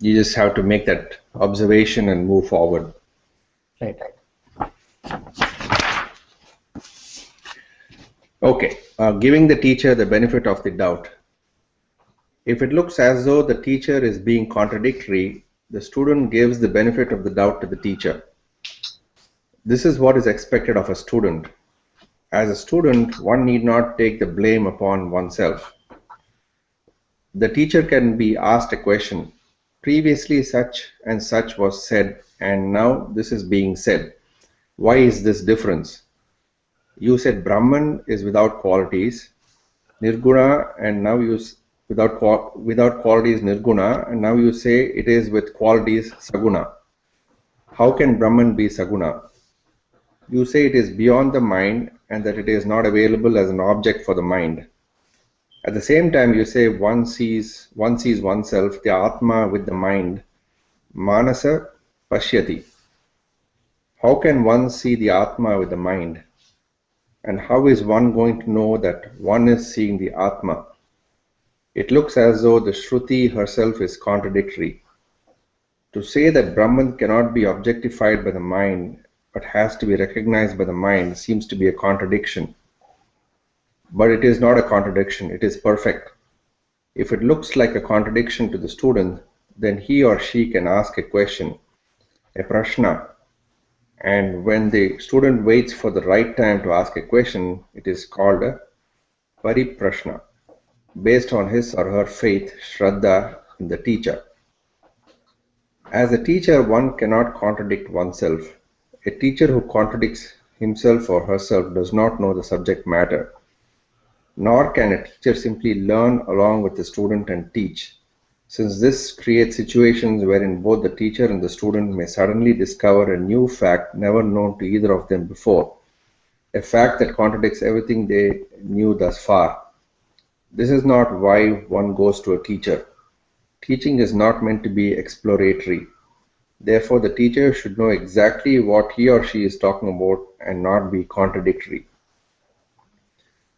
you just have to make that observation and move forward. Right. Okay, giving the teacher the benefit of the doubt. If it looks as though the teacher is being contradictory, the student gives the benefit of the doubt to the teacher. This is what is expected of a student. As a student, one need not take the blame upon oneself. The teacher can be asked a question. Previously such and such was said, and now this is being said. Why is this difference? You said Brahman is without qualities, Nirguna, and now you without qualities Nirguna, and now you say it is with qualities Saguna. How can Brahman be Saguna? You say it is beyond the mind and that it is not available as an object for the mind. At the same time, you say one sees oneself, the Atma with the mind, Manasa Pashyati. How can one see the Atma with the mind? And how is one going to know that one is seeing the Atma? It looks as though the Shruti herself is contradictory. To say that Brahman cannot be objectified by the mind but has to be recognized by the mind seems to be a contradiction. But it is not a contradiction, it is perfect. If it looks like a contradiction to the student, then he or she can ask a question, a prashna, and when the student waits for the right time to ask a question, it is called a pariprashna, based on his or her faith, shraddha, in the teacher. As a teacher, one cannot contradict oneself. A teacher who contradicts himself or herself does not know the subject matter. Nor can a teacher simply learn along with the student and teach, since this creates situations wherein both the teacher and the student may suddenly discover a new fact never known to either of them before, a fact that contradicts everything they knew thus far. This is not why one goes to a teacher. Teaching is not meant to be exploratory. Therefore, the teacher should know exactly what he or she is talking about and not be contradictory.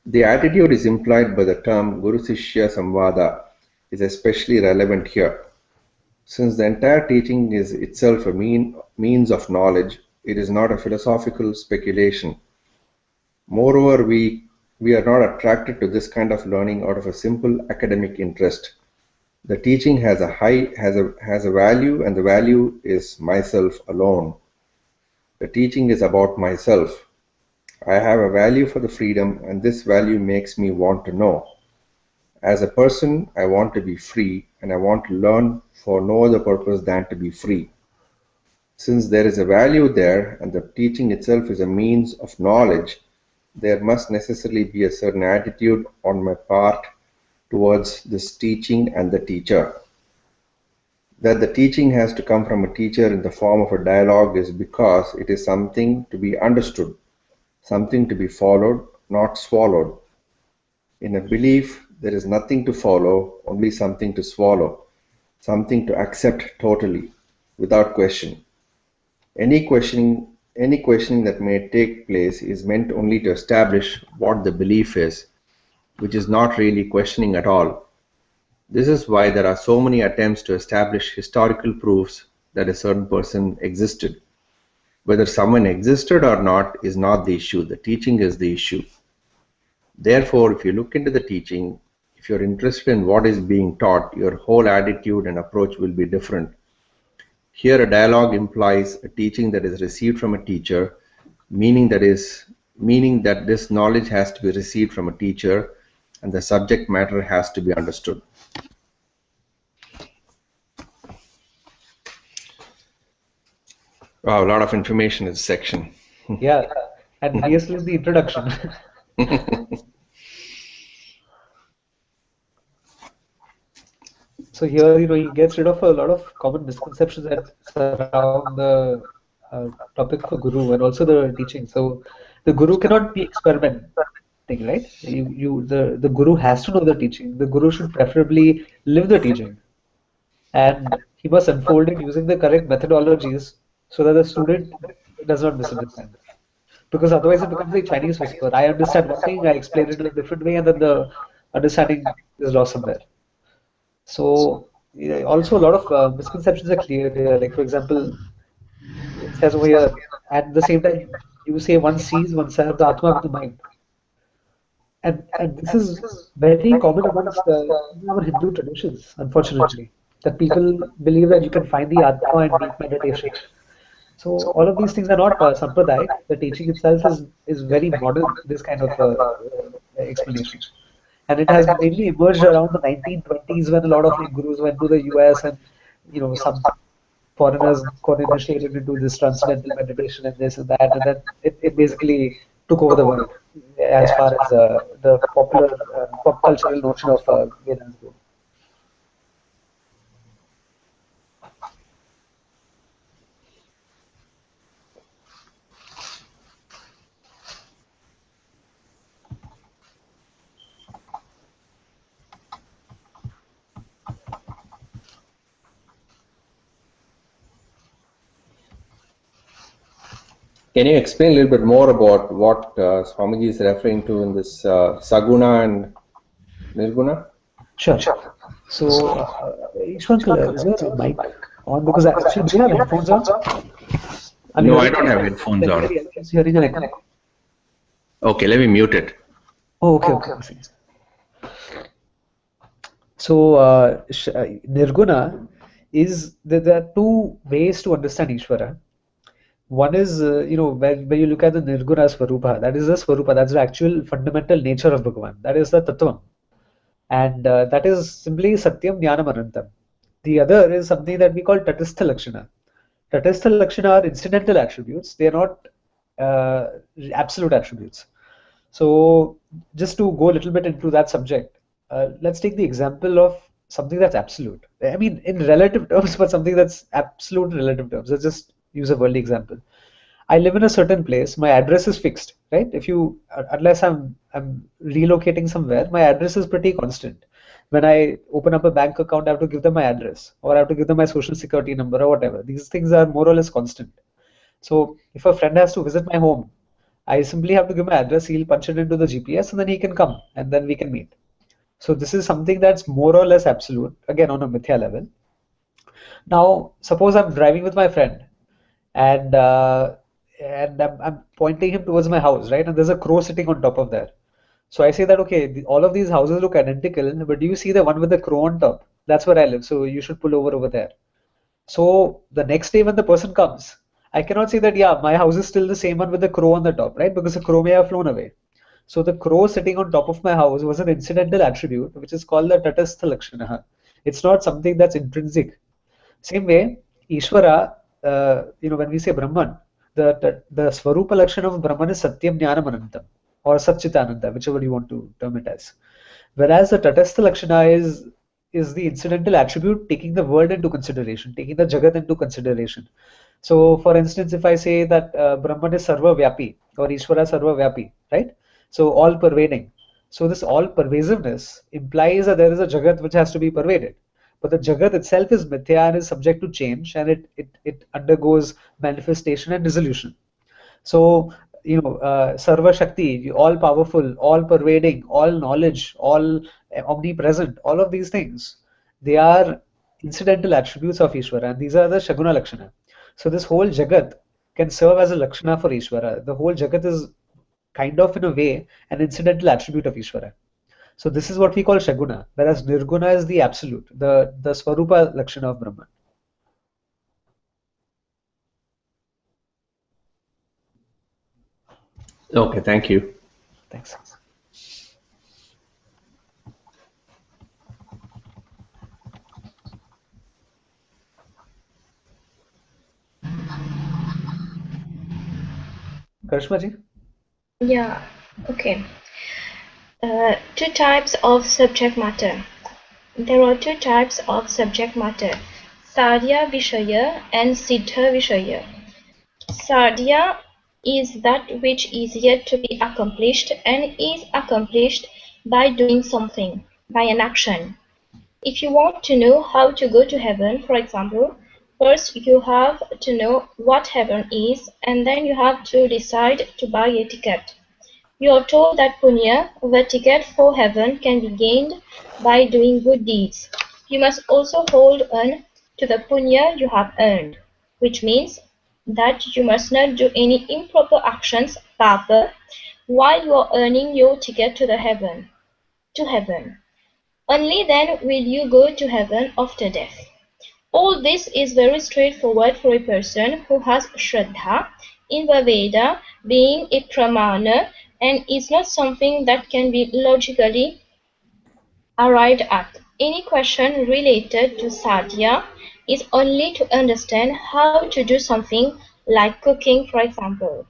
The attitude is implied by the term Guru-Sishya Samvada is especially relevant here. Since the entire teaching is itself a means of knowledge, it is not a philosophical speculation. Moreover, we are not attracted to this kind of learning out of a simple academic interest. The teaching has a value, and the value is myself alone. The teaching is about myself. I have a value for the freedom, and this value makes me want to know. As a person, I want to be free, and I want to learn for no other purpose than to be free. Since there is a value there, and the teaching itself is a means of knowledge, there must necessarily be a certain attitude on my part towards this teaching and the teacher. That the teaching has to come from a teacher in the form of a dialogue is because it is something to be understood, something to be followed, not swallowed. In a belief, there is nothing to follow, only something to swallow, something to accept totally, without question. Any questioning that may take place is meant only to establish what the belief is, which is not really questioning at all. This is why there are so many attempts to establish historical proofs that a certain person existed. Whether someone existed or not is not the issue. The teaching is the issue. Therefore, if you look into the teaching, if you're interested in what is being taught, your whole attitude and approach will be different. Here, a dialogue implies a teaching that is received from a teacher, meaning that this knowledge has to be received from a teacher, and the subject matter has to be understood. Wow, a lot of information in this section. Yeah, and here's the introduction. So here, he gets rid of a lot of common misconceptions that surround the topic of a guru and also the teaching. So the guru cannot be experimenting, right? The guru has to know the teaching. The guru should preferably live the teaching, and he must unfold it using the correct methodologies so that the student does not misunderstand. Because otherwise it becomes a Chinese whisper. I understand one thing, I explain it in a different way, and then the understanding is lost somewhere. So also a lot of misconceptions are clear here. Like for example, it says over here, at the same time you say one sees oneself, the Atma with the mind. And this is very common amongst our Hindu traditions, unfortunately, that people believe that you can find the Atma in deep meditation. So all of these things are not sampradaya. The teaching itself is very modern, this kind of explanation. and it has mainly emerged around the 1920s when a lot of like gurus went to the US, and some foreigners got initiated into this transcendental meditation and this and that, and then it basically took over the world as far as the popular pop cultural notion of Vedas go. Can you explain a little bit more about what Swamiji is referring to in this Saguna and Nirguna? Sure. So, Ishwan, is your mic on? Because actually, do you have headphones on? No, I don't have headphones on. It's hearing an echo. Okay, let me mute it. Oh, okay. So, Nirguna is, there are two ways to understand Ishvara. One is, when you look at the Nirguna Swarupa, that is the Swarupa, that's the actual fundamental nature of Bhagavan. That is the Tattvam. And that is simply Satyam Jnanam Anantam. The other is something that we call Tatastha Lakshana. Tatastha Lakshana are incidental attributes. They are not absolute attributes. So just to go a little bit into that subject, let's take the example of something that's absolute. I mean, in relative terms, but something that's absolute in relative terms. Let's just use a worldly example. I live in a certain place. My address is fixed, right? Unless I'm relocating somewhere, my address is pretty constant. When I open up a bank account, I have to give them my address, or I have to give them my social security number, or whatever. These things are more or less constant. So if a friend has to visit my home, I simply have to give my address. He'll punch it into the GPS, and then he can come, and then we can meet. So this is something that's more or less absolute, again on a mithya level. Now, suppose I'm driving with my friend, and I'm pointing him towards my house, right? And there's a crow sitting on top of there. So I say that, okay, all of these houses look identical, but do you see the one with the crow on top? That's where I live, so you should pull over there. So the next day when the person comes, I cannot say that, yeah, my house is still the same one with the crow on the top, right? Because the crow may have flown away. So the crow sitting on top of my house was an incidental attribute, which is called the Tatastha Lakshana. It's not something that's intrinsic. Same way, Ishvara, when we say Brahman, the Swarupa Lakshana of Brahman is Satyam Jnanam Anantam, or Satchitananda, whichever you want to term it as. Whereas the Tatastha Lakshana is the incidental attribute taking the world into consideration, taking the Jagat into consideration. So, for instance, if I say that Brahman is Sarva Vyapi or Ishvara Sarva Vyapi, right? So, all pervading. So, this all pervasiveness implies that there is a Jagat which has to be pervaded. But the Jagat itself is mithya and is subject to change, and it undergoes manifestation and dissolution. So, Sarva Shakti, all powerful, all pervading, all knowledge, all omnipresent, all of these things, they are incidental attributes of Ishvara, and these are the Shaguna Lakshana. So this whole Jagat can serve as a Lakshana for Ishvara. The whole Jagat is kind of, in a way, an incidental attribute of Ishvara. So this is what we call Shaguna, whereas Nirguna is the absolute, the Swarupa Lakshana of Brahman. Okay, thank you. Thanks. Karishma ji? Yeah, okay. Two types of subject matter. There are two types of subject matter, Sadhya Vishaya and Siddha Vishaya. Sadhya is that which is yet to be accomplished and is accomplished by doing something, by an action. If you want to know how to go to heaven, for example, first you have to know what heaven is, and then you have to decide to buy a ticket. You are told that punya, the ticket for heaven, can be gained by doing good deeds. You must also hold on to the punya you have earned, which means that you must not do any improper actions, papa, while you are earning your ticket to heaven. Only then will you go to heaven after death. All this is very straightforward for a person who has Shraddha in the Veda, being a pramana, and is not something that can be logically arrived at. Any question related to sadhya is only to understand how to do something like cooking, for example.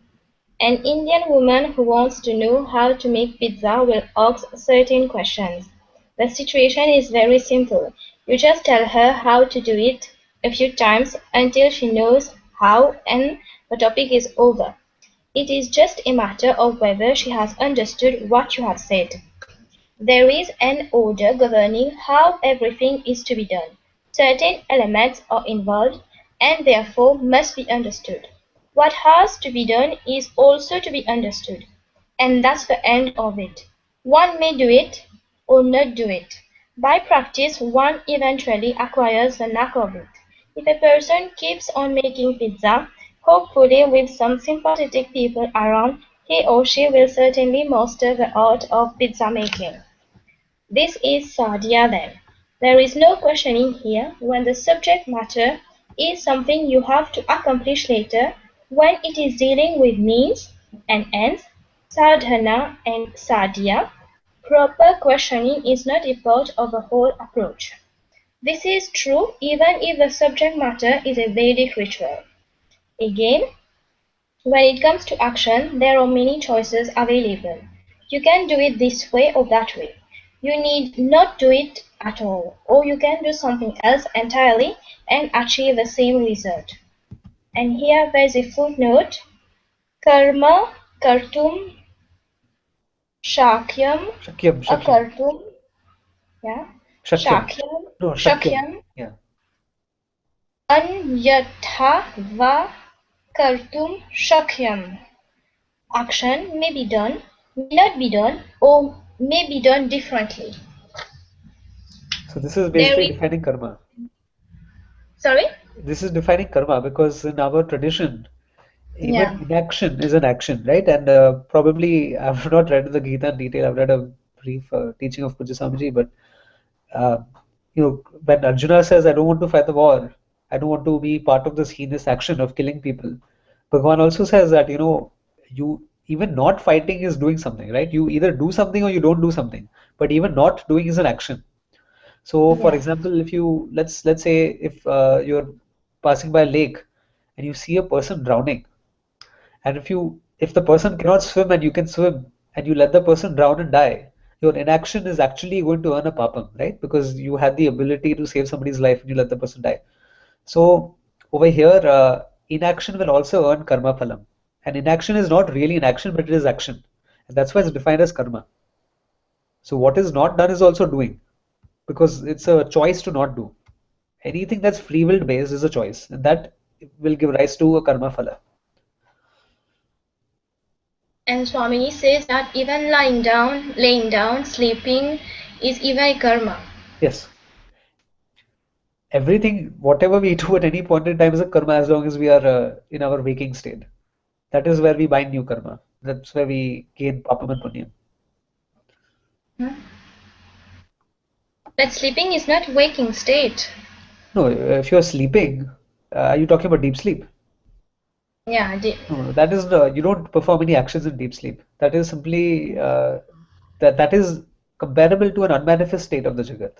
An Indian woman who wants to know how to make pizza will ask certain questions. The situation is very simple. You just tell her how to do it a few times until she knows how and the topic is over. It is just a matter of whether she has understood what you have said. There is an order governing how everything is to be done. Certain elements are involved and therefore must be understood. What has to be done is also to be understood, and that's the end of it. One may do it or not do it. By practice one eventually acquires the knack of it. If a person keeps on making pizza, hopefully with some sympathetic people around, he or she will certainly master the art of pizza making. This is sadhya then. There is no questioning here when the subject matter is something you have to accomplish later. When it is dealing with means and ends, sadhana and sadhya, proper questioning is not a part of the whole approach. This is true even if the subject matter is a Vedic ritual. Again, when it comes to action, there are many choices available. You can do it this way or that way. You need not do it at all, or you can do something else entirely and achieve the same result. And here there is a footnote. Karma kartum shakyam Shakyam, Shakyam. akartum, yeah, Shakyam. shakyam, No, Shakyam. shakyam Yeah. anyatha va kartum shakyam. Action may be done, may not be done, or may be done differently. So this is There basically is, defining karma. sorry? This is defining karma because in our tradition, even Yeah. inaction is an action, right? And probably I've not read the Gītā in detail. I've read a brief teaching of Pujya Swamiji, but uh, when Arjuna says, "I don't want to fight the war, I don't want to be part of this heinous action of killing people," Bhagavan also says that you even not fighting is doing something, right? You either do something or you don't do something, but even not doing is an action. So, for Yeah. example, if you let's say if you're passing by a lake and you see a person drowning, and if the person cannot swim and you can swim and you let the person drown and die, your inaction is actually going to earn a papam, right? Because you had the ability to save somebody's life and you let the person die. So over here, inaction will also earn karma phalam. And inaction is not really inaction, but it is action. And that's why it's defined as karma. So what is not done is also doing, because it's a choice to not do. Anything that's free will based is a choice, and that will give rise to a karma phala. And Swamini says that even lying down, laying down, sleeping is even a karma. Yes. Everything, whatever we do at any point in time is a karma as long as we are in our waking state. That is where we bind new karma. That's where we gain papam and punyam. But sleeping is not waking state. No, if you're sleeping, are you talking about deep sleep? Yeah, No, that is you don't perform any actions in deep sleep. That is simply that is comparable to an unmanifest state of the Jagat.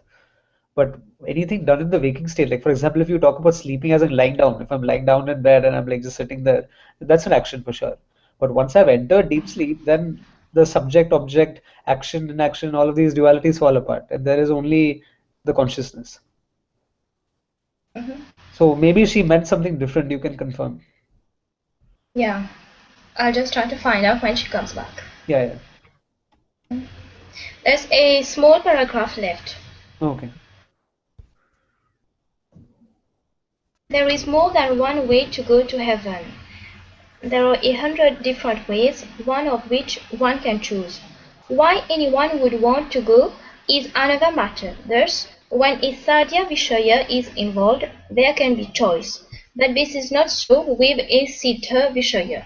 But anything done in the waking state, like for example, if you talk about sleeping as in lying down, if I'm lying down in bed and I'm like just sitting there, that's an action for sure. But once I've entered deep sleep, then the subject, object, action, inaction, all of these dualities fall apart, and there is only the consciousness. So maybe she meant something different. You can confirm. yeah. I'll just try to find out when she comes back. Yeah, yeah. There's a small paragraph left. Okay. There is more than one way to go to heaven. There are 100 different ways, one of which one can choose. Why anyone would want to go is another matter. Thus, when a sadhya vishaya is involved, there can be choice. But this is not so with a siddha vishaya.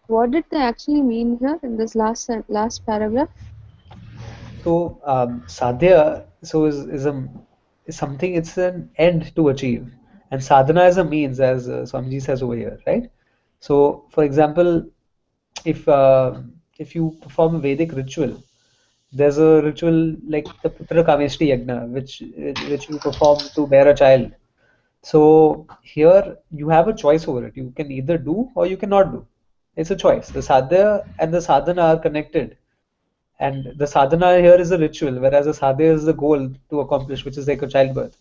What did they actually mean here in this last paragraph? So sadhya, so is something, it's an end to achieve, and sadhana is a means, as Swamiji says over here, right? So, for example, if if you perform a Vedic ritual, there's a ritual like the Putra Kameshti Yagna, which you perform to bear a child. So here you have a choice over it. You can either do or you cannot do. It's a choice. The sadhya and the sadhana are connected. And the sadhana here is a ritual, whereas the sadhya is the goal to accomplish, which is like a childbirth.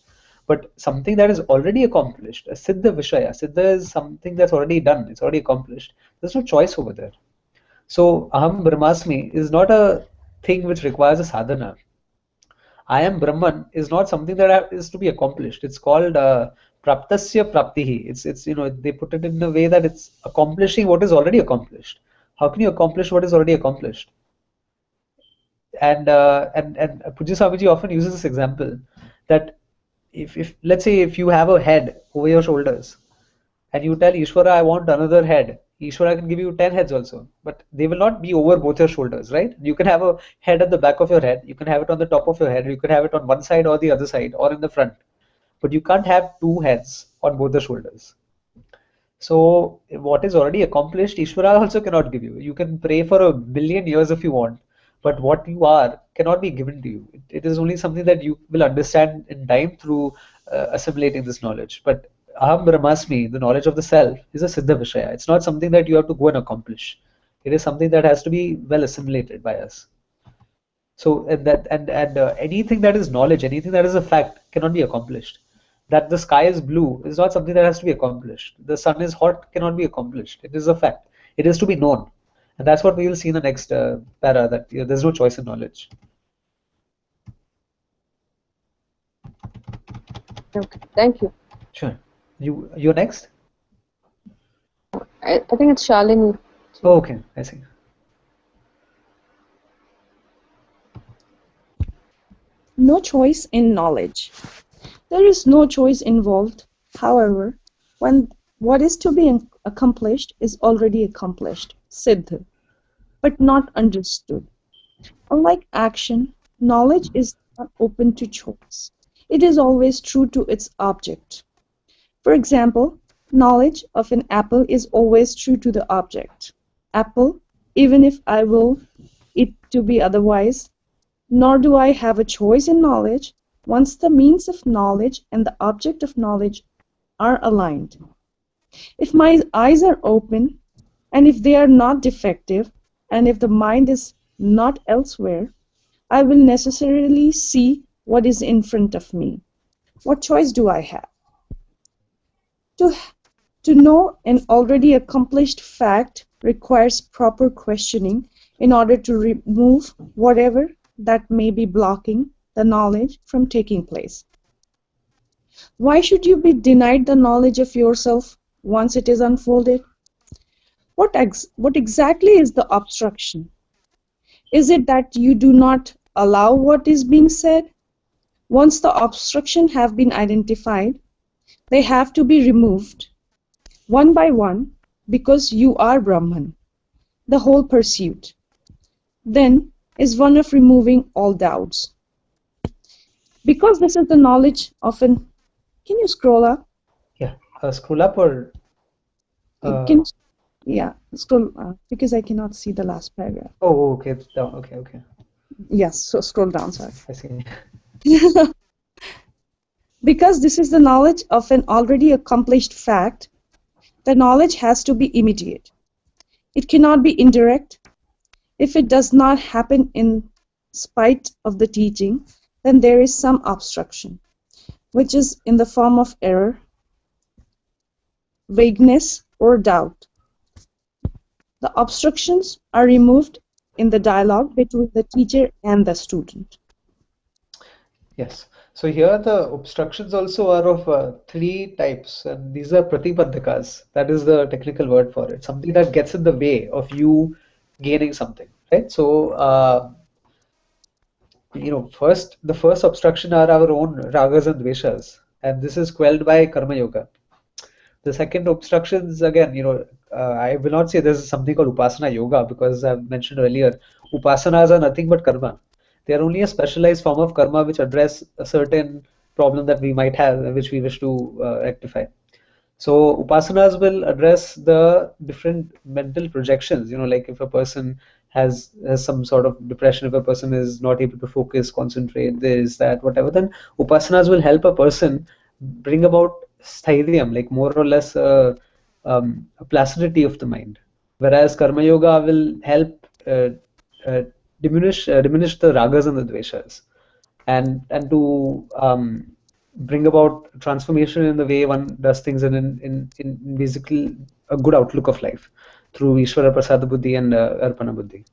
But something that is already accomplished, a siddha vishaya, siddha is something that's already done, it's already accomplished. There's no choice over there. So aham brahmasmi is not a thing which requires a sadhana. I am Brahman is not something that is to be accomplished. It's called praptasya praptihi. It's they put it in a way that it's accomplishing what is already accomplished. How can you accomplish what is already accomplished? And Pujya Swamiji often uses this example that if let's say if you have a head over your shoulders and you tell Ishvara, I want another head, Ishvara can give you 10 heads also, but they will not be over both your shoulders, right? You can have a head at the back of your head, you can have it on the top of your head, you can have it on one side or the other side or in the front, but you can't have two heads on both the shoulders. So what is already accomplished, Ishvara also cannot give you. You can pray for a billion years if you want, but what you are cannot be given to you. It is only something that you will understand in time through assimilating this knowledge. But aham brahmasmi, the knowledge of the self, is a siddha vishaya. It's not something that you have to go and accomplish. It is something that has to be well assimilated by us. So anything that is knowledge, anything that is a fact, cannot be accomplished. That the sky is blue is not something that has to be accomplished. The sun is hot cannot be accomplished. It is a fact. It is to be known. And that's what we will see in the next para, that there's no choice in knowledge. Okay, thank you. Sure. You're next? I think it's Shalini. Oh, okay, I see. No choice in knowledge. There is no choice involved, however, when what is to be accomplished is already accomplished, siddha, but not understood. Unlike action, knowledge is not open to choice. It is always true to its object. For example, knowledge of an apple is always true to the object. Apple, even if I will it to be otherwise, nor do I have a choice in knowledge once the means of knowledge and the object of knowledge are aligned. If my eyes are open, and if they are not defective, and if the mind is not elsewhere, I will necessarily see what is in front of me. What choice do I have? To know an already accomplished fact requires proper questioning in order to remove whatever that may be blocking the knowledge from taking place. Why should you be denied the knowledge of yourself once it is unfolded? What exactly is the obstruction? Is it that you do not allow what is being said? Once the obstruction have been identified, they have to be removed one by one, because you are Brahman. The whole pursuit then is one of removing all doubts. Because this is the knowledge of an... Can you scroll up? Yeah, scroll up or... Yeah, scroll up, because I cannot see the last paragraph. Oh, okay, it's down. Okay. Yes, so scroll down, sorry. I see. Because this is the knowledge of an already accomplished fact, the knowledge has to be immediate. It cannot be indirect. If it does not happen in spite of the teaching, then there is some obstruction, which is in the form of error, vagueness, or doubt. The obstructions are removed in the dialogue between the teacher and the student. Yes. So here the obstructions also are of three types, and these are pratibandakas. That is the technical word for it. Something that gets in the way of you gaining something, right? So, the first obstruction are our own ragas and dveshas, and this is quelled by karma yoga. The second obstruction is again, I will not say there's something called upasana yoga, because I've mentioned earlier, upasanas are nothing but karma. They are only a specialized form of karma which address a certain problem that we might have, which we wish to rectify. So upasanas will address the different mental projections, like if a person has some sort of depression, if a person is not able to focus, concentrate, this, that, whatever, then upasanas will help a person bring about stairyam, like more or less a placidity of the mind. Whereas karma yoga will help diminish the ragas and the dveshas, and to bring about transformation in the way one does things, and in basically a good outlook of life through Ishvara Prasada Buddhi and Arpana Buddhi.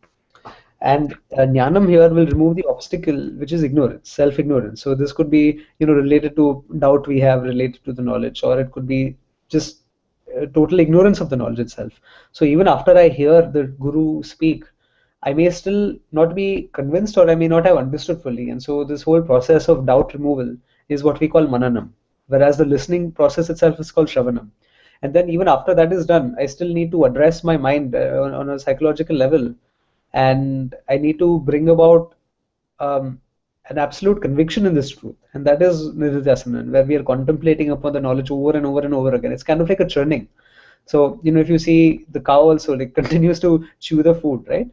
And Jnanam here will remove the obstacle, which is ignorance, self-ignorance. So this could be, related to doubt we have related to the knowledge, or it could be just total ignorance of the knowledge itself. So even after I hear the Guru speak, I may still not be convinced, or I may not have understood fully. And so this whole process of doubt removal is what we call mananam, whereas the listening process itself is called shravanam. And then even after that is done, I still need to address my mind on a psychological level, and I need to bring about an absolute conviction in this truth, and that is nididhyasana, where we are contemplating upon the knowledge over and over and over again. It's kind of like a churning. So if you see the cow also, like, continues to chew the food, right?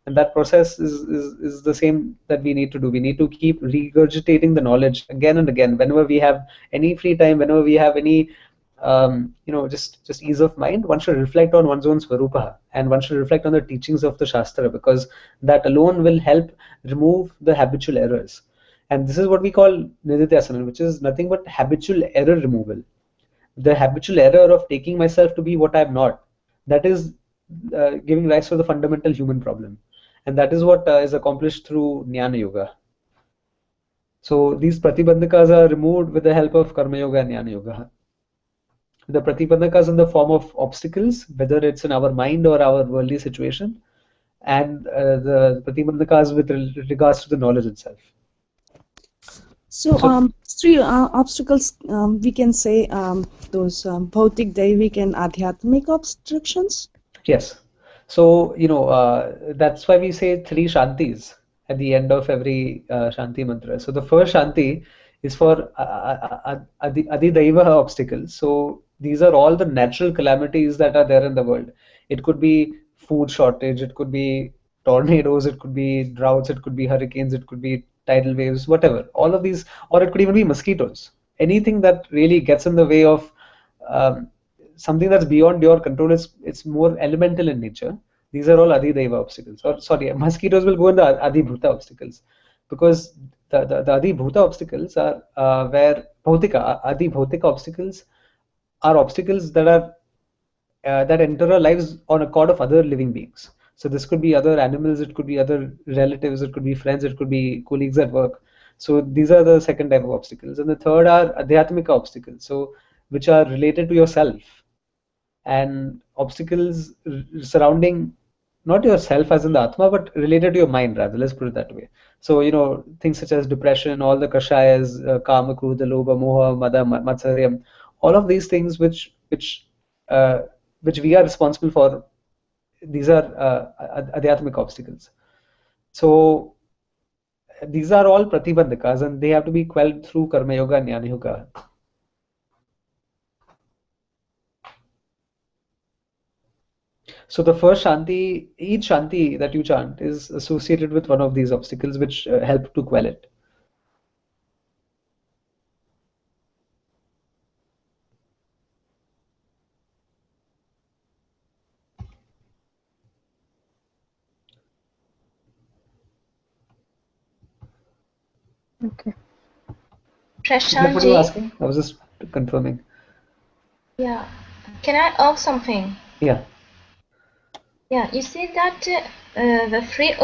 And that process is the same that we need to do. We need to keep regurgitating the knowledge again and again whenever we have any free time, whenever we have any just ease of mind. One should reflect on one's own swarupa, and one should reflect on the teachings of the Shastra, because that alone will help remove the habitual errors. And this is what we call nididhyasana, which is nothing but habitual error removal. The habitual error of taking myself to be what I am not, that is giving rise to the fundamental human problem. And that is what is accomplished through Jnana Yoga. So these pratibandhakas are removed with the help of Karma Yoga and Jnana Yoga. The pratibandhakas in the form of obstacles, whether it's in our mind or our worldly situation, and the pratibandhakas with regards to the knowledge itself. So three obstacles, we can say those bhautik, daivik, and adhyatmic obstructions. Yes. So that's why we say 3 shantis at the end of every shanti mantra. So the first shanti is for adidaiva obstacles. So these are all the natural calamities that are there in the world. It could be food shortage, it could be tornadoes, it could be droughts, it could be hurricanes, it could be tidal waves, whatever. All of these, or it could even be mosquitoes. Anything that really gets in the way of something that's beyond your control, it's more elemental in nature. These are all adidaiva obstacles. Or sorry, mosquitoes will go in the adibhuta obstacles, because the adibhuta obstacles are where adibhutika obstacles are obstacles that are that enter our lives on account of other living beings. So this could be other animals, it could be other relatives, it could be friends, it could be colleagues at work. So these are the second type of obstacles. And the third are adhyatmika obstacles, so which are related to yourself, and obstacles surrounding not yourself as in the atma, but related to your mind rather, let's put it that way. So things such as depression, all the kashayas, kama, krodha, lobha, moha, mada, matsaryam, all of these things which we are responsible for, these are adhyatmic obstacles. So these are all pratibandhakas, and they have to be quelled through karma yoga and jnana yoga. So the first shanti, each shanti that you chant is associated with one of these obstacles which help to quell it. Okay. Prashant What are you asking? I was just confirming. Yeah. Can I ask something? Yeah. Yeah, you see that the three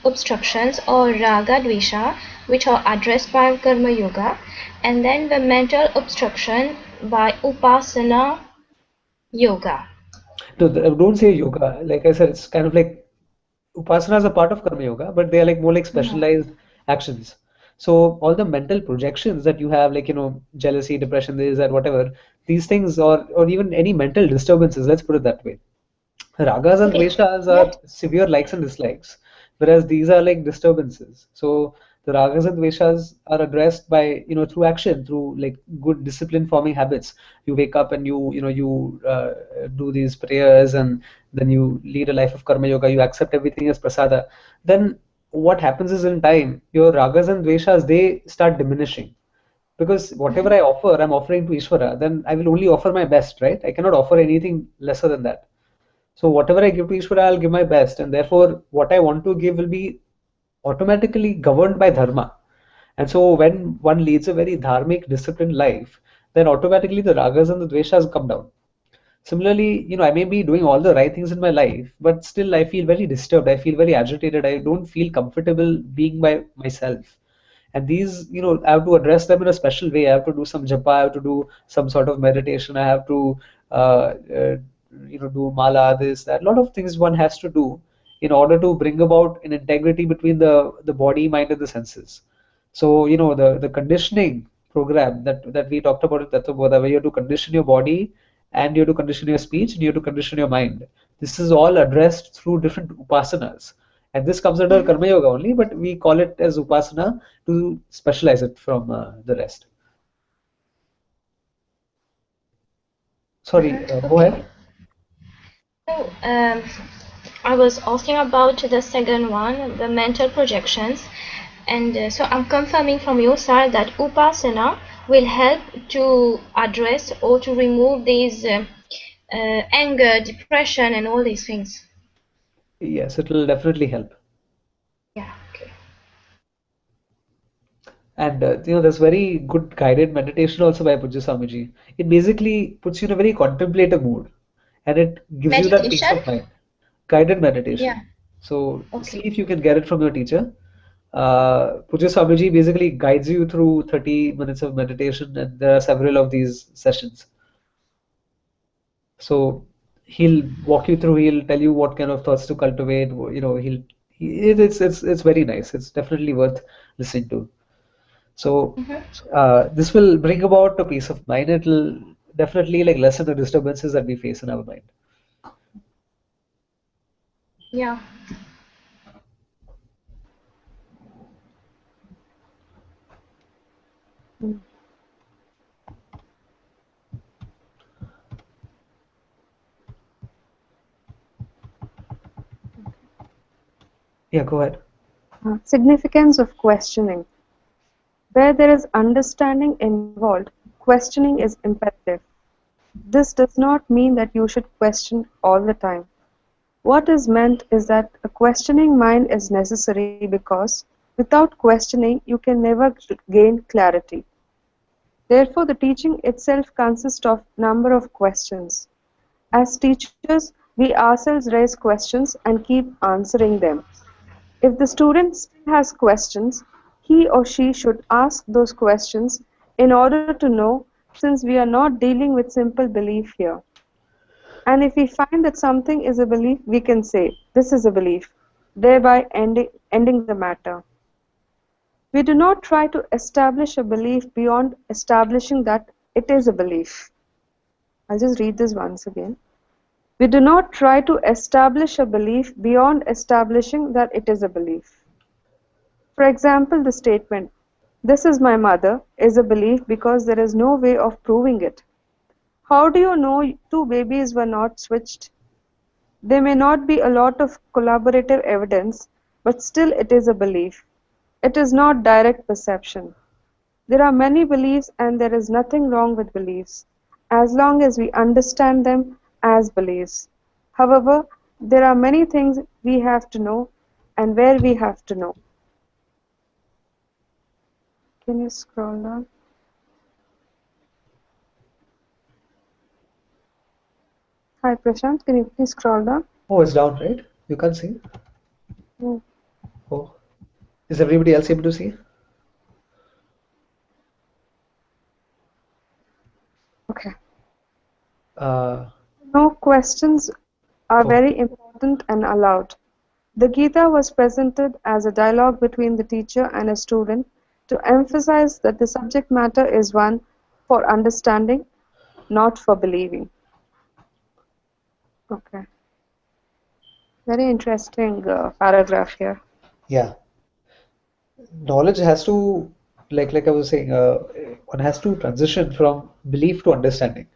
obstructions or raga dvesha, which are addressed by karma yoga, and then the mental obstruction by upasana yoga. No, don't say yoga. Like I said, it's kind of like upasana is a part of karma yoga, but they are like more like specialized actions. So all the mental projections that you have, like jealousy, depression, this, that, whatever, these things, or even any mental disturbances, let's put it that way. Ragas and dveshas are severe likes and dislikes, whereas these are like disturbances. So The ragas and dveshas are addressed by, through action, through like good discipline forming habits. You wake up and you do these prayers, and then you lead a life of karma yoga. You accept everything as prasada. Then what happens is, in time, your ragas and dveshas, they start diminishing, because whatever I offer, I'm offering to Ishvara. Then I will only offer my best, right? I cannot offer anything lesser than that. So whatever I give to Ishvara, I'll give my best, and therefore what I want to give will be automatically governed by dharma. And so when one leads a very dharmic, disciplined life, then automatically the ragas and the dveshas come down. Similarly, I may be doing all the right things in my life, but still I feel very disturbed. I feel very agitated. I don't feel comfortable being by myself. And these, I have to address them in a special way. I have to do some japa. I have to do some sort of meditation. I have to, do mala, this, that. A lot of things one has to do in order to bring about an integrity between the body, mind, and the senses. So, the conditioning program that we talked about in Tattva, where you have to condition your body, and you have to condition your speech, and you have to condition your mind. This is all addressed through different upasanas. And this comes under Karma Yoga only, but we call it as Upasana to specialize it from the rest. Sorry, go ahead. So, I was asking about the second one, the mental projections. And so I'm confirming from your side that Upasana will help to address or to remove these anger, depression, and all these things. Yes, it will definitely help. Yeah, okay. And there's very good guided meditation also by Pujya Swamiji. It basically puts you in a very contemplative mood, and it gives you that peace of mind. Guided meditation. Yeah. So Okay. see if you can get it from your teacher. Pujya Swamiji basically guides you through 30 minutes of meditation, and there are several of these sessions. So he'll walk you through. He'll tell you what kind of thoughts to cultivate. It's very nice. It's definitely worth listening to. So this will bring about a peace of mind. It will definitely like lessen the disturbances that we face in our mind. Yeah. Yeah, go ahead. Significance of questioning. Where there is understanding involved, questioning is imperative. This does not mean that you should question all the time. What is meant is that a questioning mind is necessary because without questioning you can never gain clarity. Therefore, the teaching itself consists of number of questions. As teachers, we ourselves raise questions and keep answering them. If the student still has questions, he or she should ask those questions in order to know, since we are not dealing with simple belief here. And if we find that something is a belief, we can say, this is a belief, thereby ending the matter. We do not try to establish a belief beyond establishing that it is a belief. I'll just read this once again. We do not try to establish a belief beyond establishing that it is a belief. For example, the statement, "This is my mother," is a belief because there is no way of proving it. How do you know two babies were not switched? There may not be a lot of collaborative evidence, but still it is a belief. It is not direct perception. There are many beliefs and there is nothing wrong with beliefs, as long as we understand them as beliefs. However, there are many things we have to know and where we have to know. Can you scroll down? Hi Prashant, can you please scroll down? Oh, it's down, right? You can't see? No. Oh. Is everybody else able to see? Okay. No questions are very important and allowed. The Gītā was presented as a dialogue between the teacher and a student to emphasize that the subject matter is one for understanding, not for believing. Okay. Very interesting paragraph here. Yeah. knowledge has to, like I was saying, one has to transition from belief to understanding.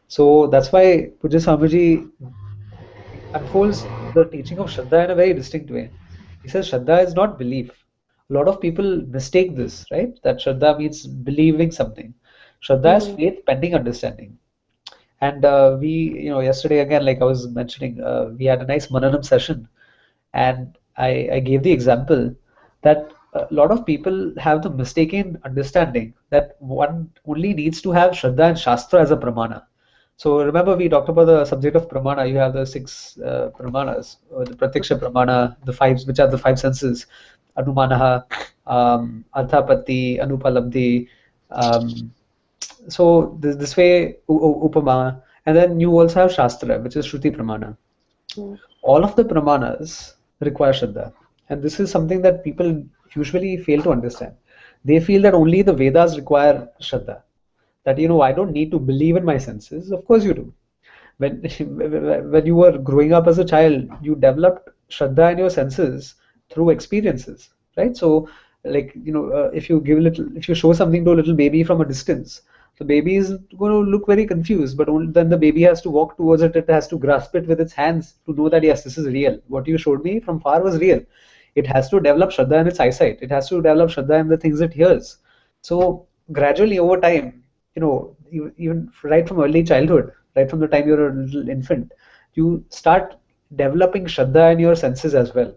So that's why Pujya Swamiji unfolds the teaching of Shraddha in a very distinct way. He says Shraddha is not belief. A lot of people mistake this, right? That Shraddha means believing something. Shraddha is faith pending understanding. And yesterday again, like I was mentioning, we had a nice Mananam session, and I gave the example that a lot of people have the mistaken understanding that one only needs to have Shraddha and Shastra as a pramana. So remember, we talked about the subject of pramana. You have the six pramanas, the pratyaksha pramana, the five, which are the five senses: anumanaha, arthapatti, anupalabdhi. Um, so this way, upama, and then you also have shastra, which is shruti pramana. All of the pramanas require shraddha, and this is something that people usually fail to understand. They feel that only the Vedas require shraddha. That I don't need to believe in my senses. Of course you do. When when you were growing up as a child, you developed shraddha in your senses through experiences, right? So, like if you show something to a little baby from a distance, the baby is going to look very confused, but only then the baby has to walk towards it. It has to grasp it with its hands to know that yes, this is real. What you showed me from far was real. It has to develop shraddha in its eyesight. It has to develop shraddha in the things it hears. So gradually over time, even right from early childhood, right from the time you're a little infant, you start developing shraddha in your senses as well.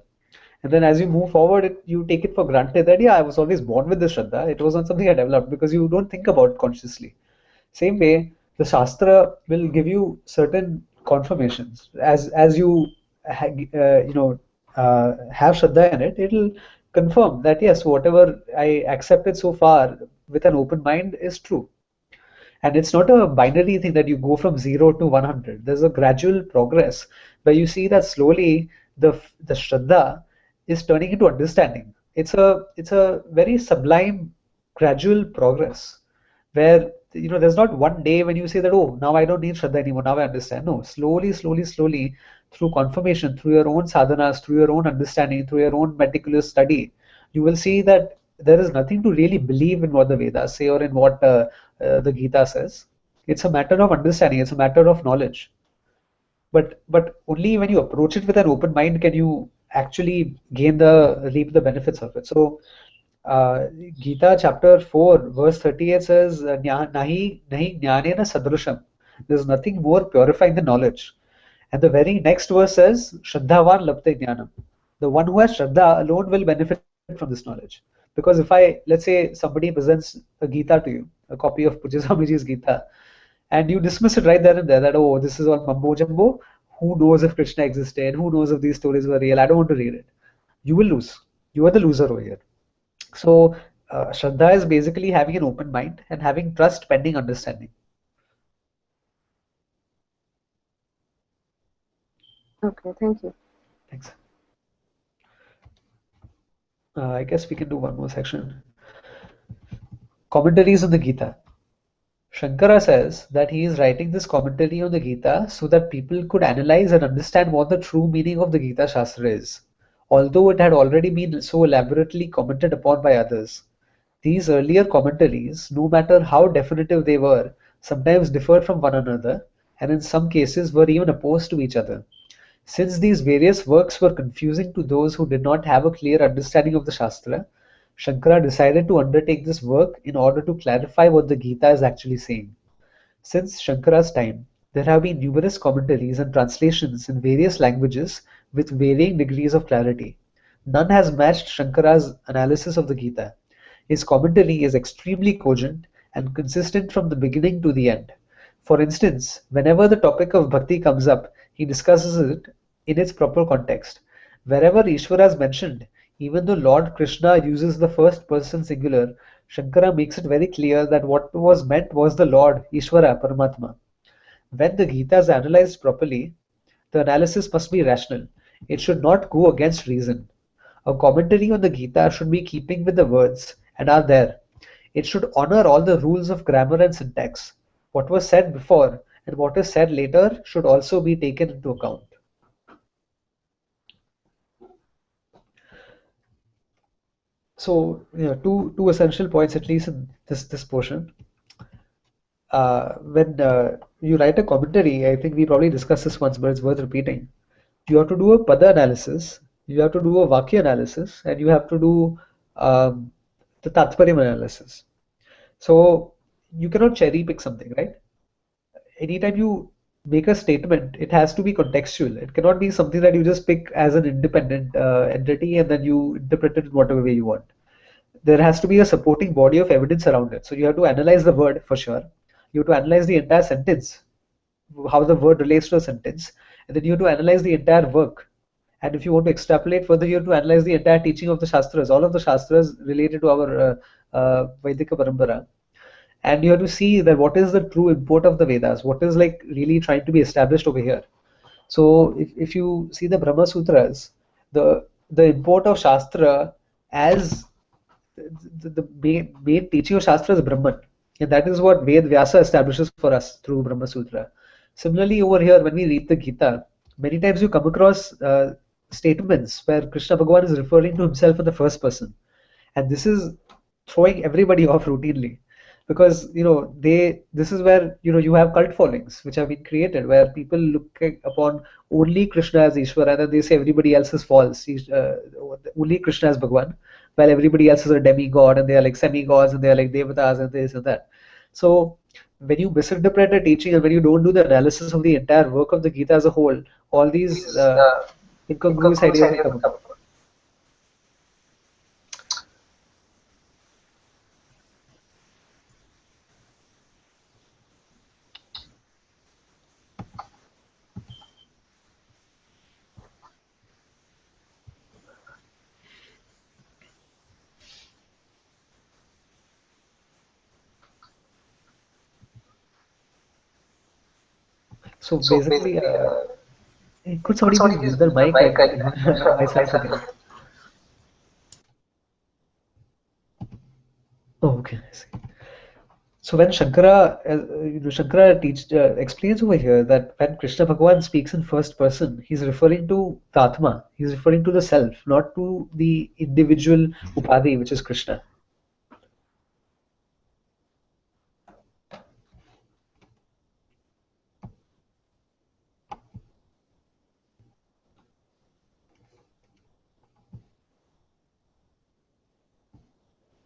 And then as you move forward, you take it for granted that, yeah, I was always born with this shraddha. It was not something I developed, because you don't think about it consciously. Same way, the Shastra will give you certain confirmations. As you, have Shraddha in it, it'll confirm that, yes, whatever I accepted so far with an open mind is true. And it's not a binary thing that you go from 0 to 100. There's a gradual progress where you see that slowly the Shraddha is turning into understanding. It's a very sublime gradual progress where there's not one day when you say that, oh, now I don't need Shraddha anymore, now I understand. No, slowly, through confirmation, through your own sadhanas, through your own understanding, through your own meticulous study, you will see that there is nothing to really believe in what the Vedas say or in what the Gita says. It's a matter of understanding, it's a matter of knowledge. But only when you approach it with an open mind can you actually reap the benefits of it. So Gita chapter 4 verse 38 says, nahi jnanena sadrusham. There's nothing more purifying than knowledge. And the very next verse says, Shraddhavan labte jnanam. The one who has Shraddha alone will benefit from this knowledge. Because let's say somebody presents a Gita to you, a copy of Pujya Swamiji's Gita, and you dismiss it right there and there that, oh, this is all mumbo jumbo. Who knows if Krishna existed? Who knows if these stories were real? I don't want to read it. You will lose. You are the loser over here. So, Shraddha is basically having an open mind and having trust pending understanding. Okay, thank you. Thanks. I guess we can do one more section. Commentaries on the Gita. Shankara says that he is writing this commentary on the Gita so that people could analyze and understand what the true meaning of the Gita Shastra is, although it had already been so elaborately commented upon by others. These earlier commentaries, no matter how definitive they were, sometimes differed from one another, and in some cases were even opposed to each other. Since these various works were confusing to those who did not have a clear understanding of the Shastra, Shankara decided to undertake this work in order to clarify what the Gita is actually saying. Since Shankara's time, there have been numerous commentaries and translations in various languages with varying degrees of clarity. None has matched Shankara's analysis of the Gita. His commentary is extremely cogent and consistent from the beginning to the end. For instance, whenever the topic of bhakti comes up, he discusses it in its proper context. Wherever Ishvara is mentioned, even though Lord Krishna uses the first person singular, Shankara makes it very clear that what was meant was the Lord, Ishvara, Paramatma. When the Gita is analyzed properly, the analysis must be rational. It should not go against reason. A commentary on the Gita should be keeping with the words and are there. It should honor all the rules of grammar and syntax. What was said before and what is said later should also be taken into account. So, two essential points at least in this portion. When you write a commentary, I think we probably discussed this once, but it's worth repeating. You have to do a pada analysis, you have to do a vakya analysis, and you have to do the tatparyam analysis. So you cannot cherry pick something, right? Anytime you make a statement, it has to be contextual. It cannot be something that you just pick as an independent entity and then you interpret it in whatever way you want. There has to be a supporting body of evidence around it. So you have to analyze the word for sure. You have to analyze the entire sentence, how the word relates to a sentence, and then you have to analyze the entire work. And if you want to extrapolate further, you have to analyze the entire teaching of the Shastras, all of the Shastras related to our Vaidika Parampara. And you have to see that what is the true import of the Vedas, what is like really trying to be established over here. So if you see the Brahma Sutras, the import of Shastra as the main teaching of Shastra is Brahman. And that is what Ved Vyasa establishes for us through Brahma Sutra. Similarly, over here, when we read the Gītā, many times you come across statements where Krishna Bhagavan is referring to himself in the first person. And this is throwing everybody off routinely. Because this is where you have cult followings which have been created, where people look upon only Krishna as Ishvara, and then they say everybody else is false. Only Krishna as Bhagavan, while everybody else is a demigod, and they are like semi-gods, and they are like devatas, and this and that. So when you misinterpret a teaching and when you don't do the analysis of the entire work of the Gita as a whole, all these incongruous ideas come up. So basically, could somebody please mute their mic? My slides again. Oh, okay, I see. So when Shankara explains over here that when Krishna Bhagavan speaks in first person, he's referring to the Atma, he's referring to the self, not to the individual Upadhi, which is Krishna.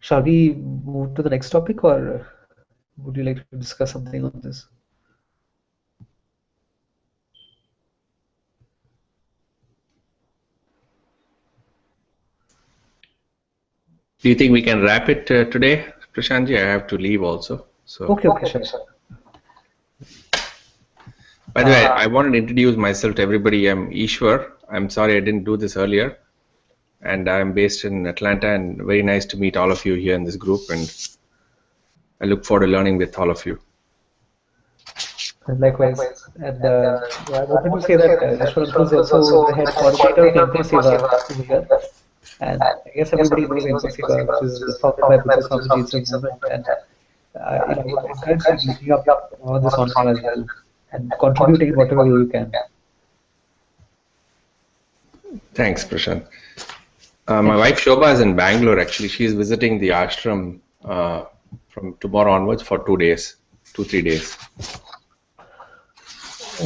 Shall we move to the next topic, or would you like to discuss something on this? Do you think we can wrap it today, Prashantji? I have to leave also. So. Okay, sure. By the way, I wanted to introduce myself to everybody. I'm Ishwar. I'm sorry I didn't do this earlier. And I'm based in Atlanta, and very nice to meet all of you here in this group. And I look forward to learning with all of you. And likewise. And I wanted to say that Ishwar Uncle is also the head coordinator of Info Seva over here. And I guess everybody knows Info Seva, which is founded by Bhutta Swamiji's movement. And I would encourage you looking up on this online as well and contributing whatever you can. Thanks, Prashant. My wife Shobha is in Bangalore. Actually, she's visiting the ashram from tomorrow onwards for 2 days, 2-3 days.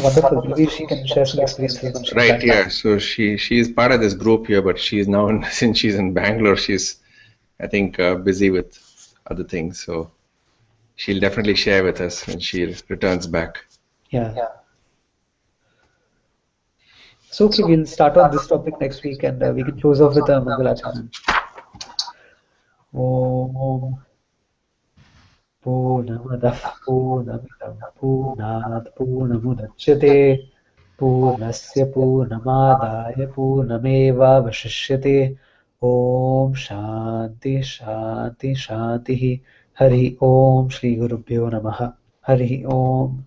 Wonderful. Maybe she can share some experiences. Right, yeah. So she's part of this group here, but she's now since she's in Bangalore, she's I think busy with other things. So she'll definitely share with us when she returns back. Yeah. So okay, we'll start on this topic next week, and we can close off with a Mangalacharya. Om Purnamadah Purnamidam Purnat Purnamudachyate Purnasya Purnamadaya Purnameva Vashishyate. Om Shanti Shanti Shanti. Hari Om Shri Gurubhyo Namaha. Hari Om.